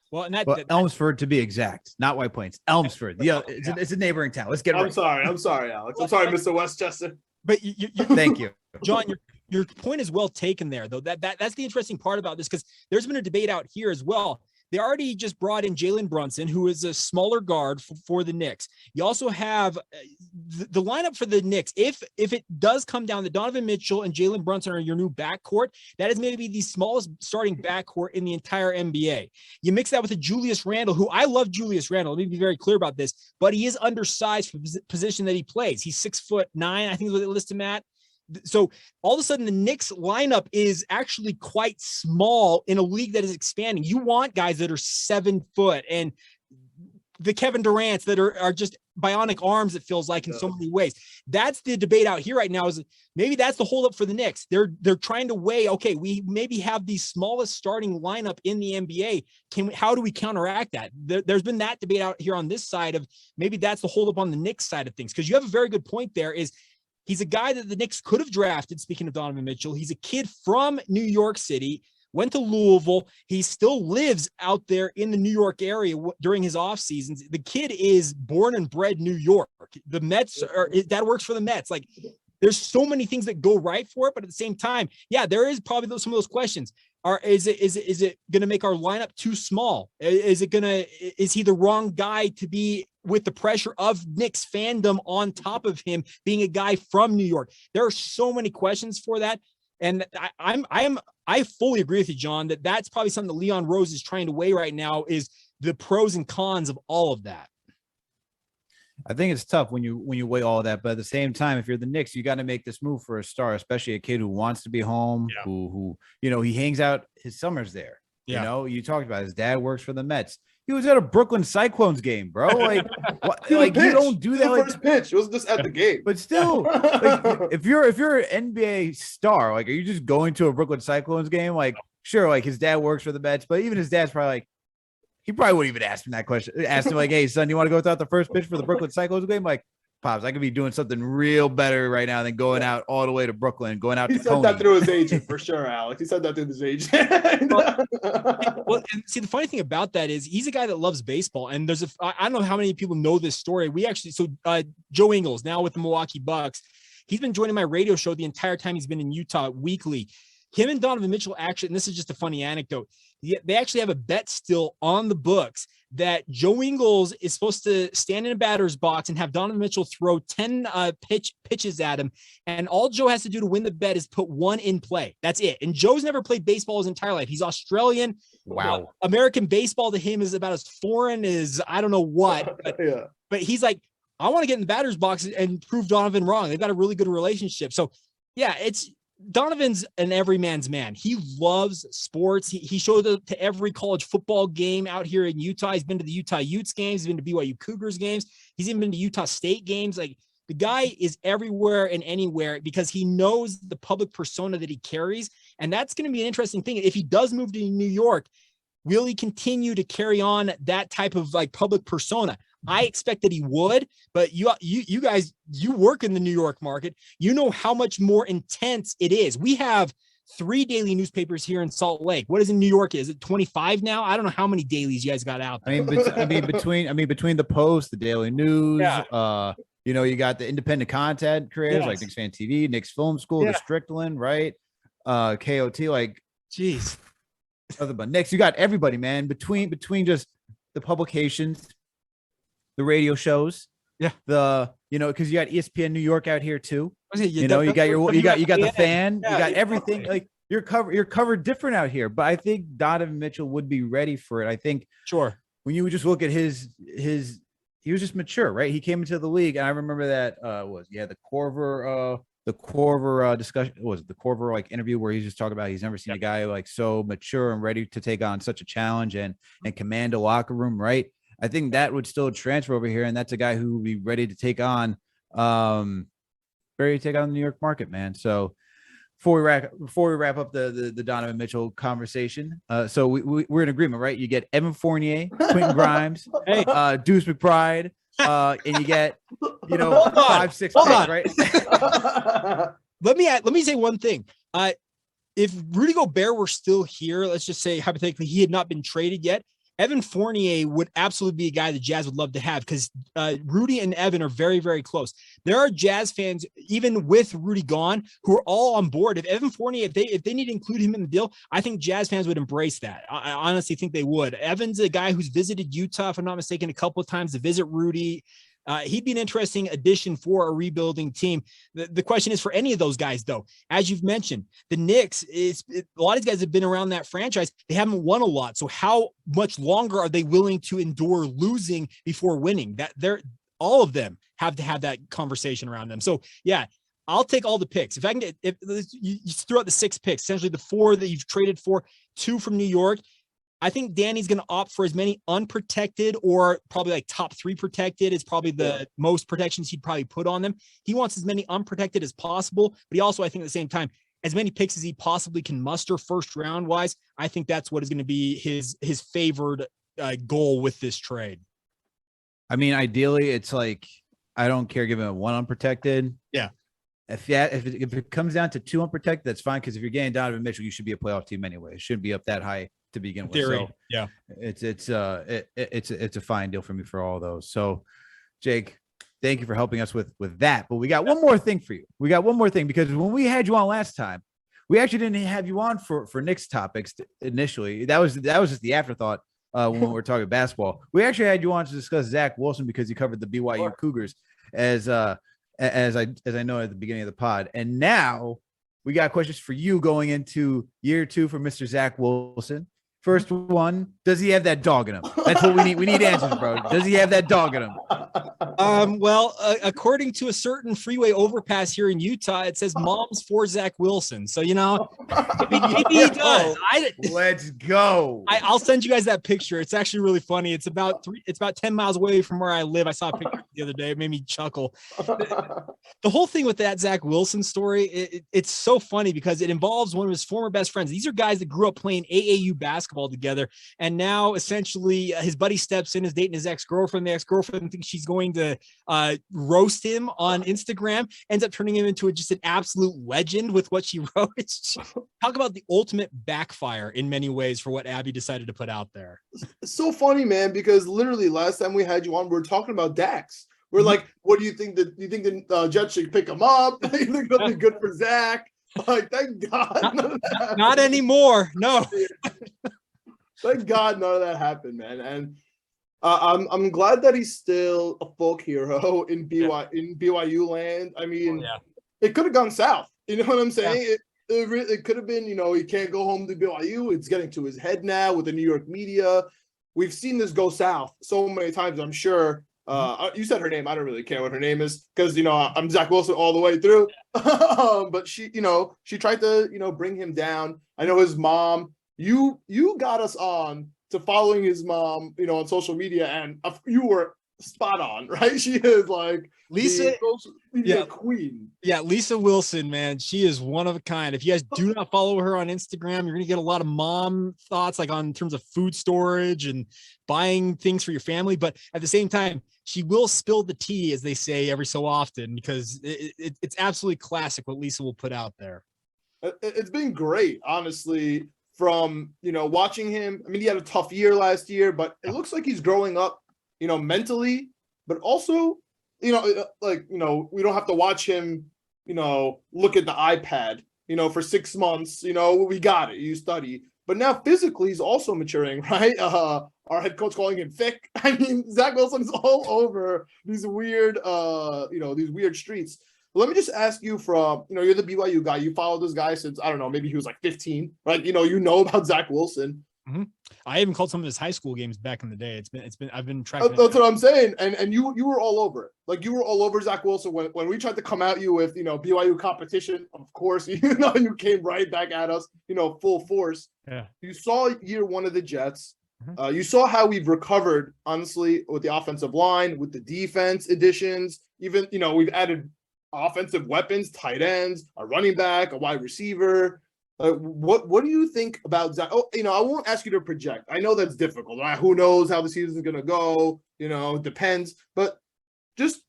Well, and Elmsford to be exact, not White Plains. Elmsford. Yeah, it's a neighboring town. Let's get it right. I'm sorry, Alex. I'm sorry, Mr. Westchester. But thank you, John. Your point is well taken there, though. That's the interesting part about this, because there's been a debate out here as well. They already just brought in Jalen Brunson, who is a smaller guard for the Knicks. You also have the lineup for the Knicks. If it does come down that Donovan Mitchell and Jalen Brunson are your new backcourt, that is maybe the smallest starting backcourt in the entire NBA. You mix that with a Julius Randle, who I love Julius Randle. Let me be very clear about this, but he is undersized for the position that he plays. He's 6'9", I think is what they list him at. So all of a sudden the Knicks lineup is actually quite small in a league that is expanding. You want guys that are 7 foot and the Kevin Durant's that are just bionic arms, it feels like, in so many ways. That's the debate out here right now, is maybe that's the holdup for the Knicks. They're trying to weigh, okay, we maybe have the smallest starting lineup in the NBA. How do we counteract that? There's been that debate out here on this side of maybe that's the holdup on the Knicks side of things. Because you have a very good point there, is he's a guy that the Knicks could have drafted. Speaking of Donovan Mitchell, he's a kid from New York City, went to Louisville. He still lives out there in the New York area during his off seasons. The kid is born and bred New York. The Mets that works for the Mets. Like, there's so many things that go right for it, but at the same time, yeah, there is probably some of those questions. Is it going to make our lineup too small? Is he the wrong guy to be with the pressure of Knicks fandom on top of him being a guy from New York? There are so many questions for that. And I fully agree with you, John, that's probably something that Leon Rose is trying to weigh right now, is the pros and cons of all of that. I think it's tough when you weigh all of that, but at the same time, if you're the Knicks, you got to make this move for a star, especially a kid who wants to be home, who he hangs out his summers there. Yeah. You talked about his dad works for the Mets. He was at a Brooklyn Cyclones game, bro. Like, you don't do that. First pitch. It was just at the game. But still, like, if you're an NBA star, like, are you just going to a Brooklyn Cyclones game? Like, sure, like his dad works for the Mets, but even his dad's probably like, he probably wouldn't even ask him that question. Ask him like, hey, son, you want to go without the first pitch for the Brooklyn Cyclones game? Like, Pops, I could be doing something real better right now than going out all the way to Brooklyn, going out to Coney. He said that through his agent, for sure, Alex. He said that through his agent. Well, and see, the funny thing about that is he's a guy that loves baseball. And I don't know how many people know this story. Joe Ingles, now with the Milwaukee Bucks, he's been joining my radio show the entire time he's been in Utah weekly. Him and Donovan Mitchell actually, and this is just a funny anecdote, they actually have a bet still on the books that Joe Ingles is supposed to stand in a batter's box and have Donovan Mitchell throw 10 pitches at him. And all Joe has to do to win the bet is put one in play. That's it. And Joe's never played baseball his entire life. He's Australian. Wow. American baseball to him is about as foreign as I don't know what. But he's like, I want to get in the batter's box and prove Donovan wrong. They've got a really good relationship. So, yeah, Donovan's an everyman's man. He loves sports. He showed up to every college football game out here in Utah. He's been to the Utah Utes games. He's been to BYU Cougars games. He's even been to Utah State games. Like, the guy is everywhere and anywhere because he knows the public persona that he carries. And that's going to be an interesting thing. If he does move to New York, will he continue to carry on that type of like public persona? I expect that he would, but you guys, you work in the New York market. You know how much more intense it is. We have 3 daily newspapers here in Salt Lake. What is in New York? Is it 25 now? I don't know how many dailies you guys got out there. Between the Post, the Daily News, you got the independent content creators like Knicks Fan TV, Knicks Film School, the Strickland, right? KOT, like, jeez. nothing but Knicks. You got everybody, man. Between just the publications, the radio shows, Yeah. Because you got ESPN New York out here too. You You got the fan, Yeah, you got everything. Like you're covered different out here. But I think Donovan Mitchell would be ready for it. I think sure. when you just look at his he was just mature, right? He came into the league, and I remember that the Corver discussion was the Corver like interview where he's just talking about he's never seen a guy like so mature and ready to take on such a challenge and command a locker room, right? I think that would still transfer over here, and that's a guy who would be ready to take on the New York market, man. So before we wrap up the Donovan Mitchell conversation, so we're in agreement, right? You get Evan Fournier, Quentin Grimes, Deuce McBride, and you get 5-6 picks, right? Let me say one thing. If Rudy Gobert were still here, let's just say hypothetically he had not been traded yet, Evan Fournier would absolutely be a guy the Jazz would love to have because Rudy and Evan are very, very close. There are Jazz fans, even with Rudy gone, who are all on board. If Evan Fournier, if they need to include him in the deal, I think Jazz fans would embrace that. I honestly think they would. Evan's a guy who's visited Utah, if I'm not mistaken, a couple of times to visit Rudy. He'd be an interesting addition for a rebuilding team. The question is for any of those guys, though, as you've mentioned, the Knicks a lot of these guys have been around that franchise. They haven't won a lot. So how much longer are they willing to endure losing before winning? All of them have to have that conversation around them. So yeah, I'll take all the picks. If I can if you throw out the 6 picks, essentially the 4 that you've traded for, 2 from New York. I think Danny's going to opt for as many unprotected or probably like top 3 protected is probably the most protections he'd probably put on them. He wants as many unprotected as possible, but he also, I think at the same time, as many picks as he possibly can muster first round wise. I think that's what is going to be his favored goal with this trade. I mean, ideally it's like, I don't care giving him 1 unprotected. Yeah. If it comes down to 2 unprotected, that's fine. Cause if you're getting Donovan Mitchell, you should be a playoff team anyway. It shouldn't be up that high to begin with. So yeah, it's a fine deal for me for all those. So Jake, thank you for helping us with that. But we got one more thing for you. We got one more thing, because when we had you on last time, we actually didn't have you on for Knicks topics initially. That was just the afterthought when we were talking basketball. We actually had you on to discuss Zach Wilson because you covered the BYU Cougars as I know at the beginning of the pod. And now we got questions for you going into year 2 for Mr. Zach Wilson. First one, does he have that dog in him? That's what we need. We need answers, bro. Does he have that dog in him? Well, according to a certain freeway overpass here in Utah, it says "Mom's for Zach Wilson." So maybe he does. Let's go. I'll send you guys that picture. It's actually really funny. It's about 10 miles away from where I live. I saw a picture the other day. It made me chuckle. The whole thing with that Zach Wilson story, it's so funny because it involves one of his former best friends. These are guys that grew up playing AAU basketball together, and now essentially his buddy steps in, is dating his ex-girlfriend. The ex-girlfriend thinks she's going to roast him on Instagram, ends up turning him into just an absolute legend with what she wrote. Talk about the ultimate backfire in many ways for what Abby decided to put out there. It's so funny, man, because literally last time we had you on, we were talking about Dax. We're like, what do you think that the Jets should pick him up? You think that'll be good for Zach? Like, thank God. Not anymore. No. Thank God none of that happened, man. And I'm glad that he's still a folk hero in BYU land. I mean, it could have gone south. You know what I'm saying? Yeah. It could have been, he can't go home to BYU. It's getting to his head now with the New York media. We've seen this go south so many times, I'm sure. You said her name. I don't really care what her name is because, I'm Zach Wilson all the way through. But she tried to, bring him down. I know his mom. You got us on to following his mom, on social media, and you were spot on, right? She is like Lisa, social media queen. Yeah, Lisa Wilson, man, she is one of a kind. If you guys do not follow her on Instagram, you're gonna get a lot of mom thoughts, like in terms of food storage and buying things for your family. But at the same time, she will spill the tea, as they say, every so often, because it's absolutely classic what Lisa will put out there. It's been great, honestly. From watching him, I mean, he had a tough year last year, but it looks like he's growing up, mentally, but also, we don't have to watch him, look at the iPad, for 6 months, we got it. You study. But now physically he's also maturing, right? Our head coach calling him thick. I mean, Zach Wilson's all over these weird, these weird streets. But let me just ask you from, you're the BYU guy. You followed this guy since, I don't know, maybe he was like 15, right? You know about Zach Wilson. Mm-hmm. I even called some of his high school games back in the day. I've been tracking. That's what I'm saying. And you were all over it. Like you were all over Zach Wilson when we tried to come at you with, BYU competition. Of course, you came right back at us, full force. Yeah. You saw year one of the Jets. Mm-hmm. You saw how we've recovered, honestly, with the offensive line, with the defense additions. Even, we've added offensive weapons, tight ends, a running back, a wide receiver. What do you think about Zach? Oh, I won't ask you to project. I know that's difficult, right? Who knows how the season's going to go? It depends. But just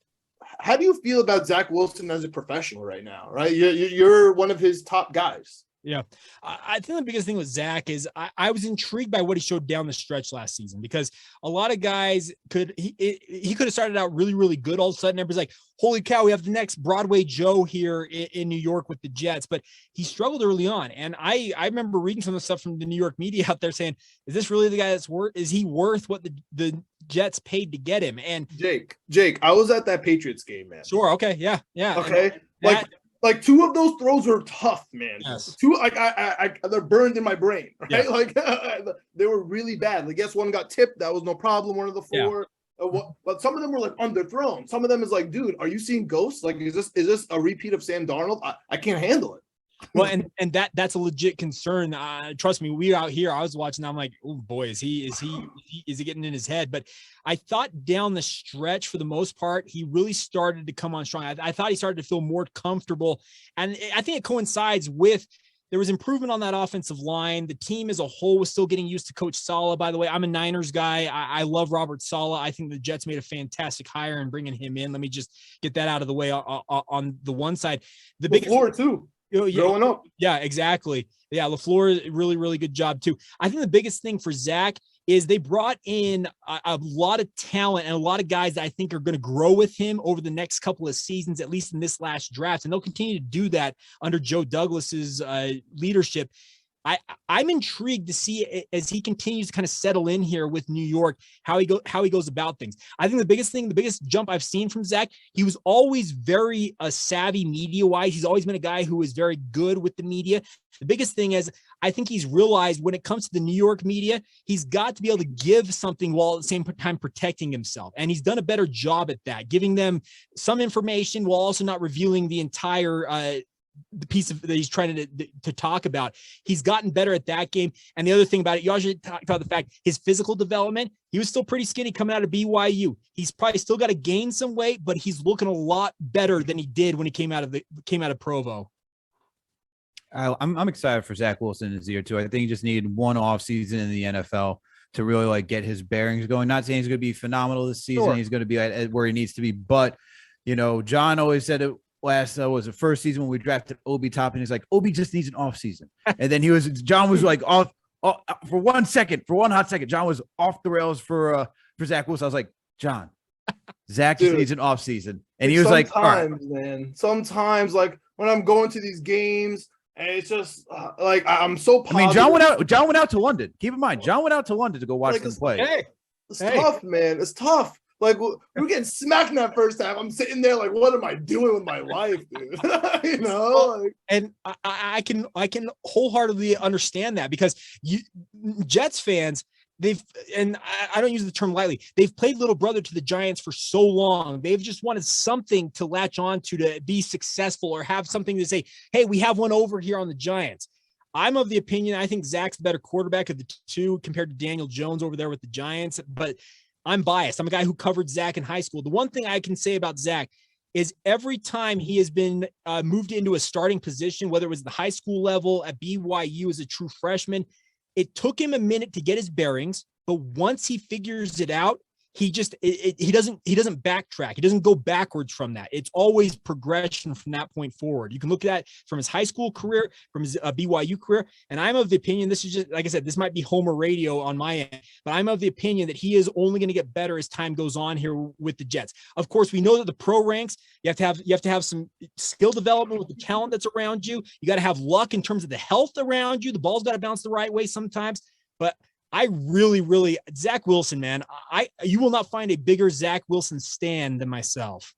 how do you feel about Zach Wilson as a professional right now, right? You're one of his top guys. Yeah. I think the biggest thing with Zach is I was intrigued by what he showed down the stretch last season, because a lot of guys he could have started out really, really good. All of a sudden, everybody's like, holy cow, we have the next Broadway Joe here in New York with the Jets. But he struggled early on. And I remember reading some of the stuff from the New York media out there saying, is this really the guy is he worth what the Jets paid to get him? And Jake, I was at that Patriots game, man. Sure. Okay. Yeah. Yeah. Okay. Like two of those throws were tough, man. Yes. Two, they're burned in my brain, right? Yeah. Like they were really bad. Like, guess one got tipped. That was no problem. One of the four. Yeah. But some of them were like underthrown. Some of them is like, dude, are you seeing ghosts? Like, is this a repeat of Sam Darnold? I can't handle it. Well, and that's a legit concern. Trust me, we out here, I was watching, I'm like, oh boy, is he getting in his head? But I thought down the stretch, for the most part, he really started to come on strong. I thought he started to feel more comfortable. And I think it coincides with, there was improvement on that offensive line. The team as a whole was still getting used to Coach Saleh. By the way, I'm a Niners guy. I love Robert Saleh. I think the Jets made a fantastic hire in bringing him in. Let me just get that out of the way on the one side. The biggest LaFleur too. Growing up. Yeah, exactly. Yeah, LaFleur, really, really good job too. I think the biggest thing for Zach is they brought in a lot of talent and a lot of guys that I think are going to grow with him over the next couple of seasons, at least in this last draft. And they'll continue to do that under Joe Douglas's leadership. I'm intrigued to see, as he continues to kind of settle in here with New York, how he goes about things. I think the biggest jump I've seen from Zach, he was always very savvy media wise. He's always been a guy who is very good with the media. The biggest thing is, I think he's realized when it comes to the New York media, he's got to be able to give something while at the same time protecting himself. And he's done a better job at that, giving them some information while also not revealing the entire the piece that he's trying to talk about. He's gotten better at that game. And the other thing about it, you also talked about the fact his physical development, he was still pretty skinny coming out of BYU. He's probably still got to gain some weight, but he's looking a lot better than he did when he came out of Provo. I'm excited for Zach Wilson this year too. I think he just needed one off season in the NFL to really like get his bearings going. Not saying he's going to be phenomenal this season. Sure. He's going to be at where he needs to be, but John always said it last was the first season when we drafted Obi Toppin. He's like, Obi just needs an off season. And then John was like off for one hot second. John was off the rails for Zach Wilson. I was like, John, Zach just needs an off season. And he was like, sometimes, man, sometimes like when I'm going to these games and it's just like, I'm so positive. I mean, John went out to London. Keep in mind, John went out to London to go watch them play. It's tough, man. It's tough. Like, we're getting smacked in that first half. I'm sitting there like, what am I doing with my life, dude? And I can wholeheartedly understand that, because Jets fans, I don't use the term lightly, they've played little brother to the Giants for so long. They've just wanted something to latch on to be successful, or have something to say, hey, we have one over here on the Giants. I'm of the opinion, I think Zach's the better quarterback of the two compared to Daniel Jones over there with the Giants, but I'm biased. I'm a guy who covered Zach in high school. The one thing I can say about Zach is every time he has been moved into a starting position, whether it was the high school level, at BYU as a true freshman, it took him a minute to get his bearings. But once he figures it out, he just he doesn't backtrack. He doesn't go backwards from that. It's always progression from that point forward. You can look at that from his high school career, from his BYU career, and I'm of the opinion, this is just, like I said, this might be Homer radio on my end, but I'm of the opinion that he is only going to get better as time goes on here with the Jets. Of course, we know that the pro ranks, you have to have some skill development with the talent that's around you. You got to have luck in terms of the health around you. The ball's got to bounce the right way sometimes, but I really, Zach Wilson, man, you will not find a bigger Zach Wilson stan than myself.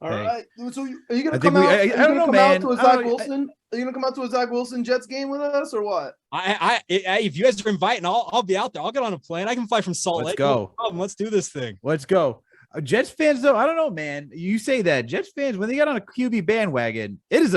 All right. So are you I gonna think come out? I don't know, man. To a Zach Wilson? Are you gonna come out to a Zach Wilson Jets game with us or what? If you guys are inviting, I'll be out there. I'll get on a plane. I can fly from Salt Lake. Let's go. No problem. Let's do this thing. Let's go. Jets fans, though, I don't know, man. You say that. Jets fans, when they got on a QB bandwagon, it is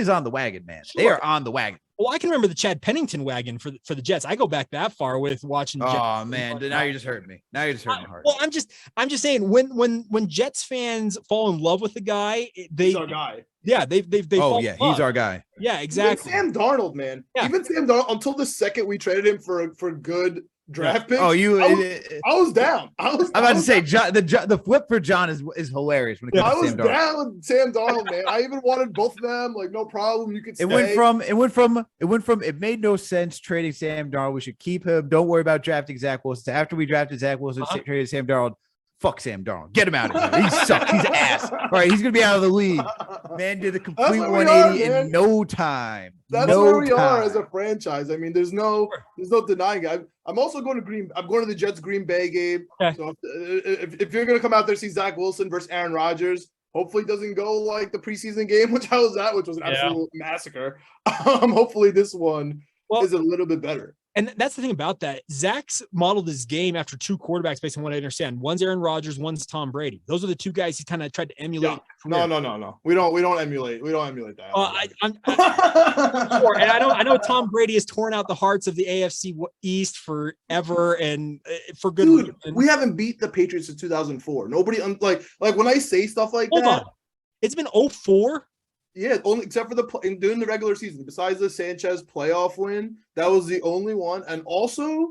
on the wagon, man. Sure. They are on the wagon. Well, I can remember the Chad Pennington wagon for the Jets. I go back that far with watching. Oh Jets. man, now you're just hurting me. Now you're just hurting my heart. Well, I'm just saying when Jets fans fall in love with the guy, He's our guy. Yeah, they. Oh yeah, he's our guy. Yeah, exactly. Even Sam Darnold, man. Yeah. Even Sam Darnold, until the second we traded him for good draft picks. Oh, I was down. I'm about to say John. The flip for John is hilarious when it comes to Sam Darnold. I was down with Sam Darnold, man. I even wanted both of them. Like, no problem. You could stay. It made no sense trading Sam Darnold. We should keep him. Don't worry about drafting Zach Wilson. After we drafted Zach Wilson, traded Sam Darnold. Fuck Sam Darnold. Get him out of here. He sucks. He's ass. All right, he's gonna be out of the league. Man did a complete 180 in no time. That's where we are as a franchise. I mean, there's no denying it. I'm also going to I'm going to the Jets Green Bay game. Okay. So if you're gonna come out there and see Zach Wilson versus Aaron Rodgers, hopefully it doesn't go like the preseason game, which I was at, which was an absolute massacre. Hopefully this one is a little bit better. And that's the thing about that. Zach's modeled his game after two quarterbacks based on what I understand. One's Aaron Rodgers, one's Tom Brady. Those are the two guys he kind of tried to emulate. Yeah. No. We don't emulate that. I'm sure. And I know Tom Brady has torn out the hearts of the AFC East forever and for good reason. We haven't beat the Patriots since 2004. Nobody like when I say stuff like Hold on. It's been 2004. Yeah, only except for during the regular season. Besides the Sanchez playoff win, that was the only one. And also,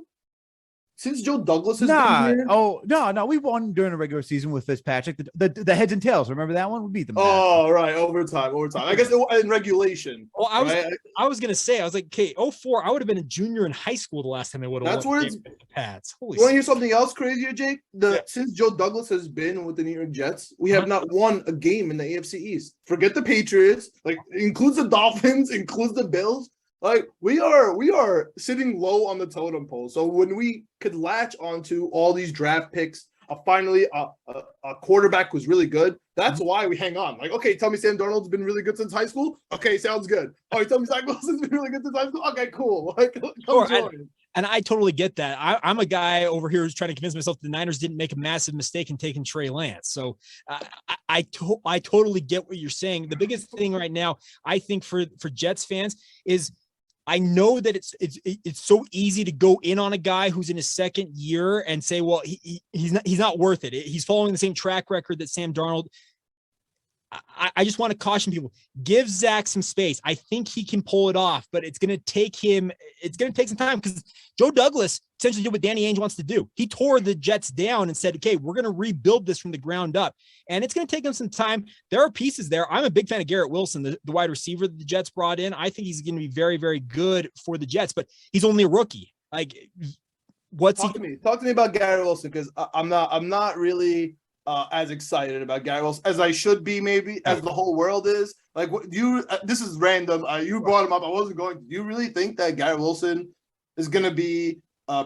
since Joe Douglas has been here, no, we won during the regular season with Fitzpatrick. The heads and tails. Remember that one? We beat them. Oh, right, overtime. I guess in regulation. Well, I was gonna say, I was like, okay, 2004. I would have been a junior in high school the last time they would have. That's what it's. The Pats. You want to hear something else crazier, Jake? Since Joe Douglas has been with the New York Jets, we have not won a game in the AFC East. Forget the Patriots. Like, includes the Dolphins, includes the Bills. Like, we are sitting low on the totem pole. So when we could latch onto all these draft picks, finally a quarterback who's really good, that's why we hang on. Like, okay, tell me Sam Darnold's been really good since high school. Okay, sounds good. Oh, you tell me Zach Wilson's been really good since high school. Okay, cool. Like, and I totally get that. I'm a guy over here who's trying to convince myself the Niners didn't make a massive mistake in taking Trey Lance. So I totally get what you're saying. The biggest thing right now, I think for Jets fans is, I know that it's so easy to go in on a guy who's in his second year and say, well, he's not worth it. He's following the same track record that Sam Darnold. I just want to caution people, give Zach some space. I think he can pull it off, but it's going to take some time, because Joe Douglas essentially did what Danny Ainge wants to do. He tore the Jets down and said, okay, we're going to rebuild this from the ground up, and it's going to take him some time. There are pieces there. I'm a big fan of Garrett Wilson, the wide receiver that the Jets brought in. I think he's going to be very, very good for the Jets, but he's only a rookie. Like, talk to me about Garrett Wilson, because I'm not really as excited about Garrett Wilson as I should be, maybe, as the whole world is. Like, this is random. You brought him up. I wasn't going to. Do you really think that Garrett Wilson is going to be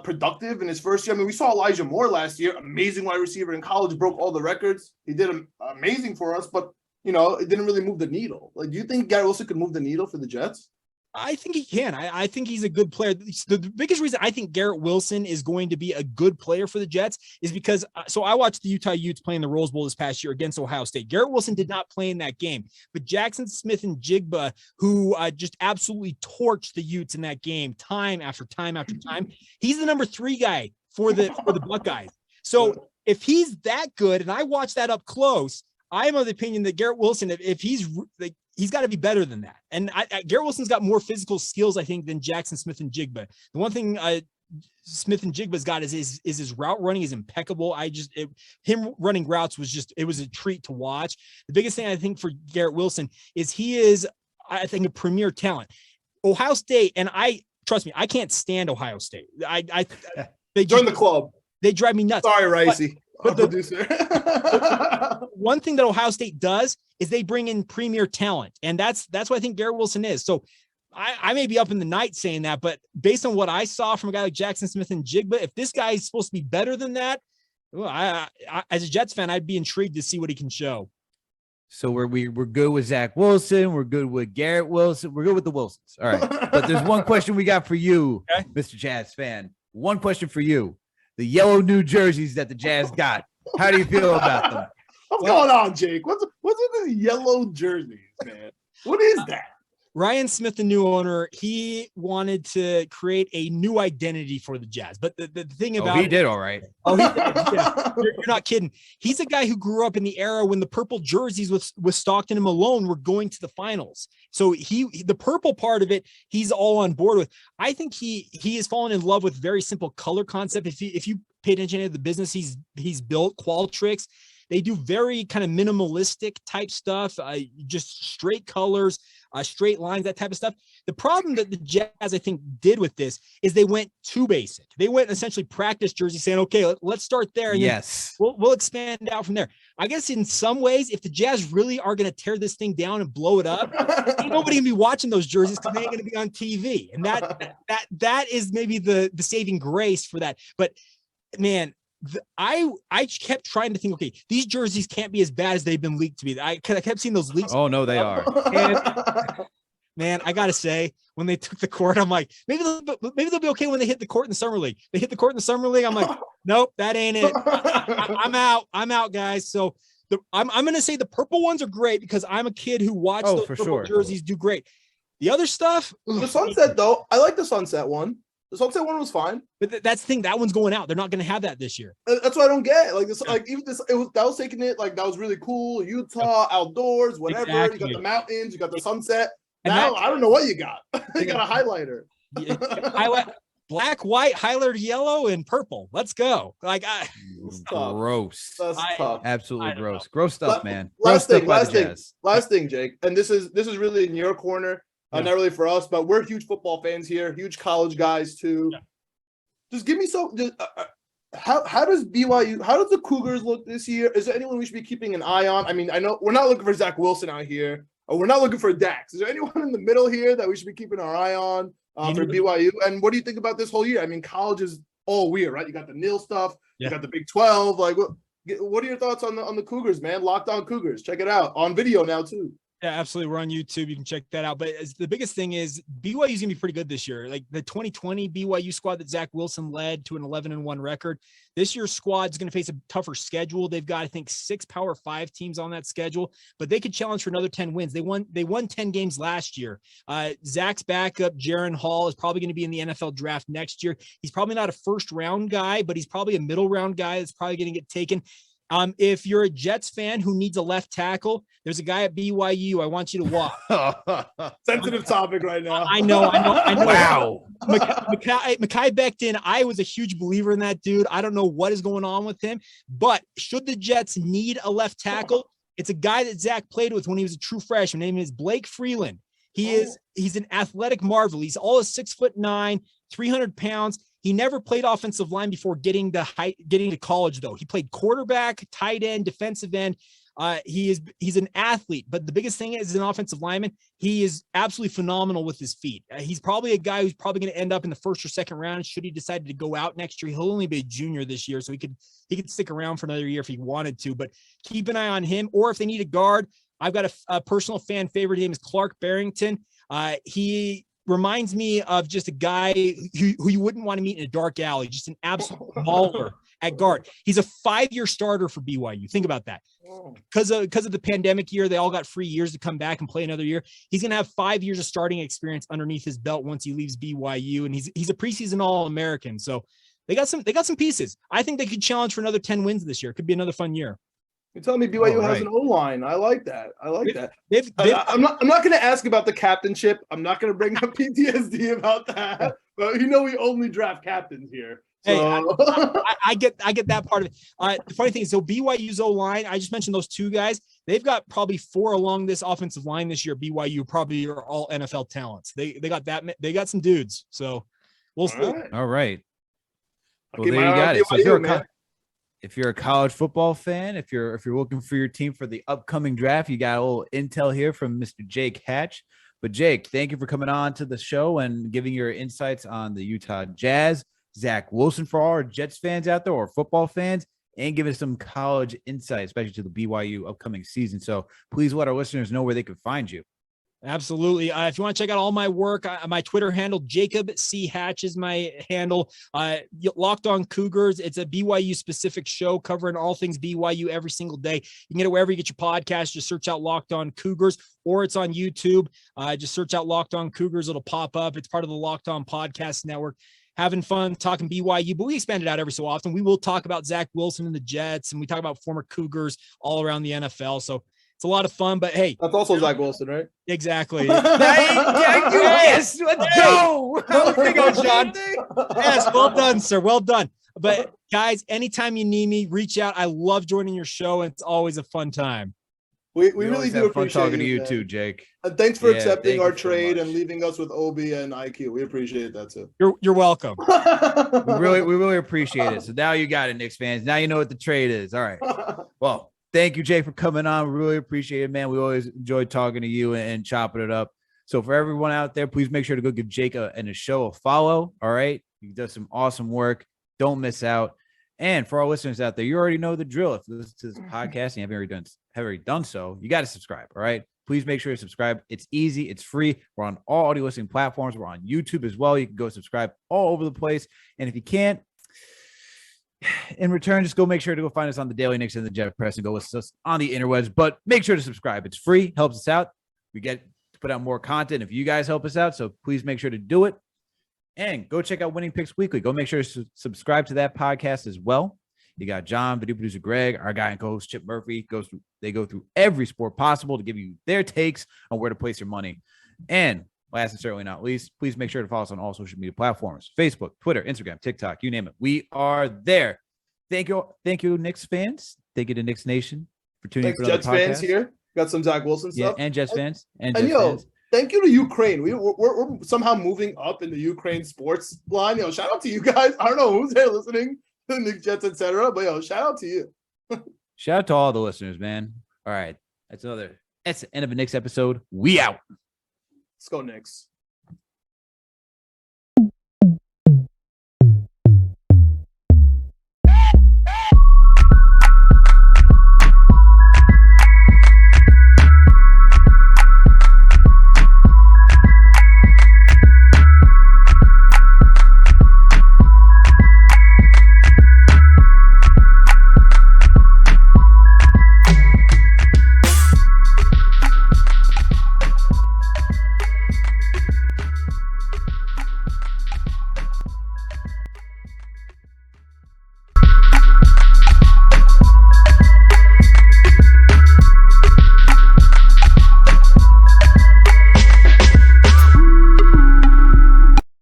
productive in his first year? I mean, we saw Elijah Moore last year, amazing wide receiver in college, broke all the records. He did amazing for us, but it didn't really move the needle. Like, do you think Garrett Wilson could move the needle for the Jets? I think he can. I think he's a good player. The biggest reason I think Garrett Wilson is going to be a good player for the Jets is because, so I watched the Utah Utes play in the Rose Bowl this past year against Ohio State. Garrett Wilson did not play in that game, but Jackson Smith and Jigba, who just absolutely torched the Utes in that game time after time after time, he's the number 3 guy for the Buckeyes. So if he's that good, and I watched that up close, I am of the opinion that Garrett Wilson, if he's like, he's got to be better than that. And Garrett Wilson's got more physical skills, I think, than Jackson Smith and Jigba. The one thing Smith and Jigba's got is his route running is impeccable. Him running routes it was a treat to watch. The biggest thing I think for Garrett Wilson is he is, I think, a premier talent. Ohio State, and trust me, I can't stand Ohio State. They join the club. They drive me nuts. Sorry, Raisi. But one thing that Ohio State does is they bring in premier talent, and that's what I think Garrett Wilson is. So I may be up in the night saying that, but based on what I saw from a guy like Jackson Smith and Jigba, if this guy is supposed to be better than that, well, I as a Jets fan, I'd be intrigued to see what he can show. So we're good with Zach Wilson. We're good with Garrett Wilson. We're good with the Wilsons. All right. But there's one question we got for you, okay, Mr. Jazz fan. One question for you. The yellow New Jerseys that the Jazz got. How do you feel about them? What's going on, Jake? What's with these yellow jerseys, man? What is that? Ryan Smith, the new owner, he wanted to create a new identity for the Jazz. But the thing about he did all right. Oh, he did. Yeah. You're not kidding. He's a guy who grew up in the era when the purple jerseys with Stockton and Malone were going to the finals. So the purple part of it, he's all on board with. I think he has fallen in love with very simple color concept. If you pay attention to the business he's built, Qualtrics, they do very kind of minimalistic type stuff, just straight colors, straight lines, that type of stuff. The problem that the Jazz, I think, did with this is they went too basic. They went essentially practice jersey saying, okay, let's start there. And yes, we'll expand out from there. I guess in some ways, if the Jazz really are going to tear this thing down and blow it up, ain't nobody gonna be watching those jerseys because they ain't going to be on TV. And that is maybe the saving grace for that. But man, I kept trying to think, okay, these jerseys can't be as bad as they've been leaked to be. I kept seeing those leaks. Oh no, they are. And, man, I gotta say, when they took the court, I'm like, maybe they'll be okay when they hit the court in the summer league. They hit the court in the summer league. I'm like, nope, that ain't it. I'm out, guys. So I'm gonna say the purple ones are great because I'm a kid who watched those purple jerseys do great. The other stuff, the sunset though, I like the sunset one. The sunset one was fine, but that's the thing. That one's going out. They're not going to have that this year. That's what I don't get. Like this, like even this, that was taking it. Like that was really cool. Utah outdoors, whatever. Exactly. You got the mountains. You got the sunset. And now I don't know what you got. You got a highlighter. Highlight black, white, highlighter, yellow, and purple. Let's go. Like gross. That's tough. Absolutely gross. Gross stuff, man. Last thing, Jake. And this is really in your corner. Not really for us, but we're huge football fans here, huge college guys too. Yeah. Just give me how does BYU, how does the Cougars look this year? Is there anyone we should be keeping an eye on? I mean, I know we're not looking for Zach Wilson out here, or we're not looking for Dax. Is there anyone in the middle here that we should be keeping our eye on for BYU? And what do you think about this whole year? I mean, college is all weird, right? You got the NIL stuff, you got the Big 12. Like, what are your thoughts on the Cougars, man? Locked On Cougars, check it out on video now too. Yeah, absolutely. We're on YouTube. You can check that out. But the biggest thing is BYU is going to be pretty good this year. Like the 2020 BYU squad that Zach Wilson led to an 11-1 record. This year's squad is going to face a tougher schedule. They've got, I think, 6 Power 5 teams on that schedule, but they could challenge for another 10 wins. They won 10 games last year. Zach's backup, Jaron Hall, is probably going to be in the NFL draft next year. He's probably not a first round guy, but he's probably a middle round guy that's probably going to get taken. If you're a Jets fan who needs a left tackle, there's a guy at BYU I want you to watch. Sensitive topic right now. I know. Wow. Mekhi Becton, I was a huge believer in that dude. I don't know what is going on with him, but should the Jets need a left tackle, it's a guy that Zach played with when he was a true freshman. His name is Blake Freeland. He's an athletic marvel. He's all of 6'9", 300 pounds. He never played offensive line before getting to college, though. He played quarterback, tight end, defensive end. He's an athlete, but the biggest thing is an offensive lineman. He is absolutely phenomenal with his feet. He's probably a guy who's probably going to end up in the first or second round. Should he decide to go out next year, he'll only be a junior this year, so he could stick around for another year if he wanted to. But keep an eye on him. Or if they need a guard, I've got a personal fan favorite. His name is Clark Barrington. He reminds me of just a guy who you wouldn't want to meet in a dark alley, just an absolute mauler at guard. He's a 5-year starter for BYU. Think about that. Because of the pandemic year, they all got free years to come back and play another year. He's going to have 5 years of starting experience underneath his belt once he leaves BYU, and he's a preseason All-American. So they got some pieces. I think they could challenge for another 10 wins this year. It could be another fun year. You're telling me BYU has right. an O-line. I like that. I like that. They've I'm not going to ask about the captainship. I'm not going to bring up PTSD about that. But we only draft captains here. So. Hey, I get that part of it. The funny thing is, so BYU's O-line, I just mentioned those two guys. They've got probably 4 along this offensive line this year. BYU probably are all NFL talents. They got that. They got some dudes. So we'll see. All right. Well, Okay, there you got it. So if you're a college football fan, if you're looking for your team for the upcoming draft, you got a little intel here from Mr. Jake Hatch. But Jake, thank you for coming on to the show and giving your insights on the Utah Jazz, Zach Wilson for all our Jets fans out there or football fans, and giving some college insight, especially to the BYU upcoming season. So please let our listeners know where they can find you. Absolutely. If you want to check out all my work, my Twitter handle, Jacob C. Hatch is my handle. Locked on Cougars. It's a BYU specific show covering all things BYU every single day. You can get it wherever you get your podcast. Just search out Locked on Cougars, or it's on YouTube. Just search out Locked on Cougars. It'll pop up. It's part of the Locked on Podcast Network. Having fun talking BYU, but we expand it out every so often. We will talk about Zach Wilson and the Jets, and we talk about former Cougars all around the NFL. So it's a lot of fun, but hey. That's also Zach Wilson, right? Exactly. Yes, let's go. There we go, John. Yes, well done, sir. Well done. But guys, anytime you need me, reach out. I love joining your show, and it's always a fun time. We really do appreciate fun talking to you too, Jake. And thanks for accepting our so trade much. and leaving us with Obi and IQ. We appreciate that too. You're welcome. We really appreciate it. So now you got it, Knicks fans. Now you know what the trade is. All right. Well, thank you, Jake, for coming on. We really appreciate it, man. We always enjoy talking to you and chopping it up. So for everyone out there, please make sure to go give Jake and his show a follow. All right. He does some awesome work. Don't miss out. And for our listeners out there, you already know the drill. If you listen to this podcast and you haven't already done so, you got to subscribe. All right. Please make sure to subscribe. It's easy. It's free. We're on all audio listening platforms. We're on YouTube as well. You can go subscribe all over the place. And if you can't, in return, just go make sure to go find us on the Daily Knicks and the Jet Press and go listen to us on the interwebs. But make sure to subscribe. It's free. Helps us out. We get to put out more content if you guys help us out. So please make sure to do it. And go check out Winning Picks Weekly. Go make sure to subscribe to that podcast as well. You got John, video producer Greg, our guy and co-host Chip Murphy. They go through every sport possible to give you their takes on where to place your money. And last and certainly not least, please make sure to follow us on all social media platforms: Facebook, Twitter, Instagram, TikTok, you name it. We are there. Thank you, Knicks fans. Thank you to Knicks Nation for tuning in for another Jets podcast. fans here. Got some Zach Wilson stuff. Yeah, and Jets fans. And Jets Jets fans. Thank you to Ukraine. We're somehow moving up in the Ukraine sports line. Shout out to you guys. I don't know who's there listening to the Knicks, Jets, etc. But shout out to you. Shout out to all the listeners, man. All right. That's the end of a Knicks episode. We out. Let's go, Knicks.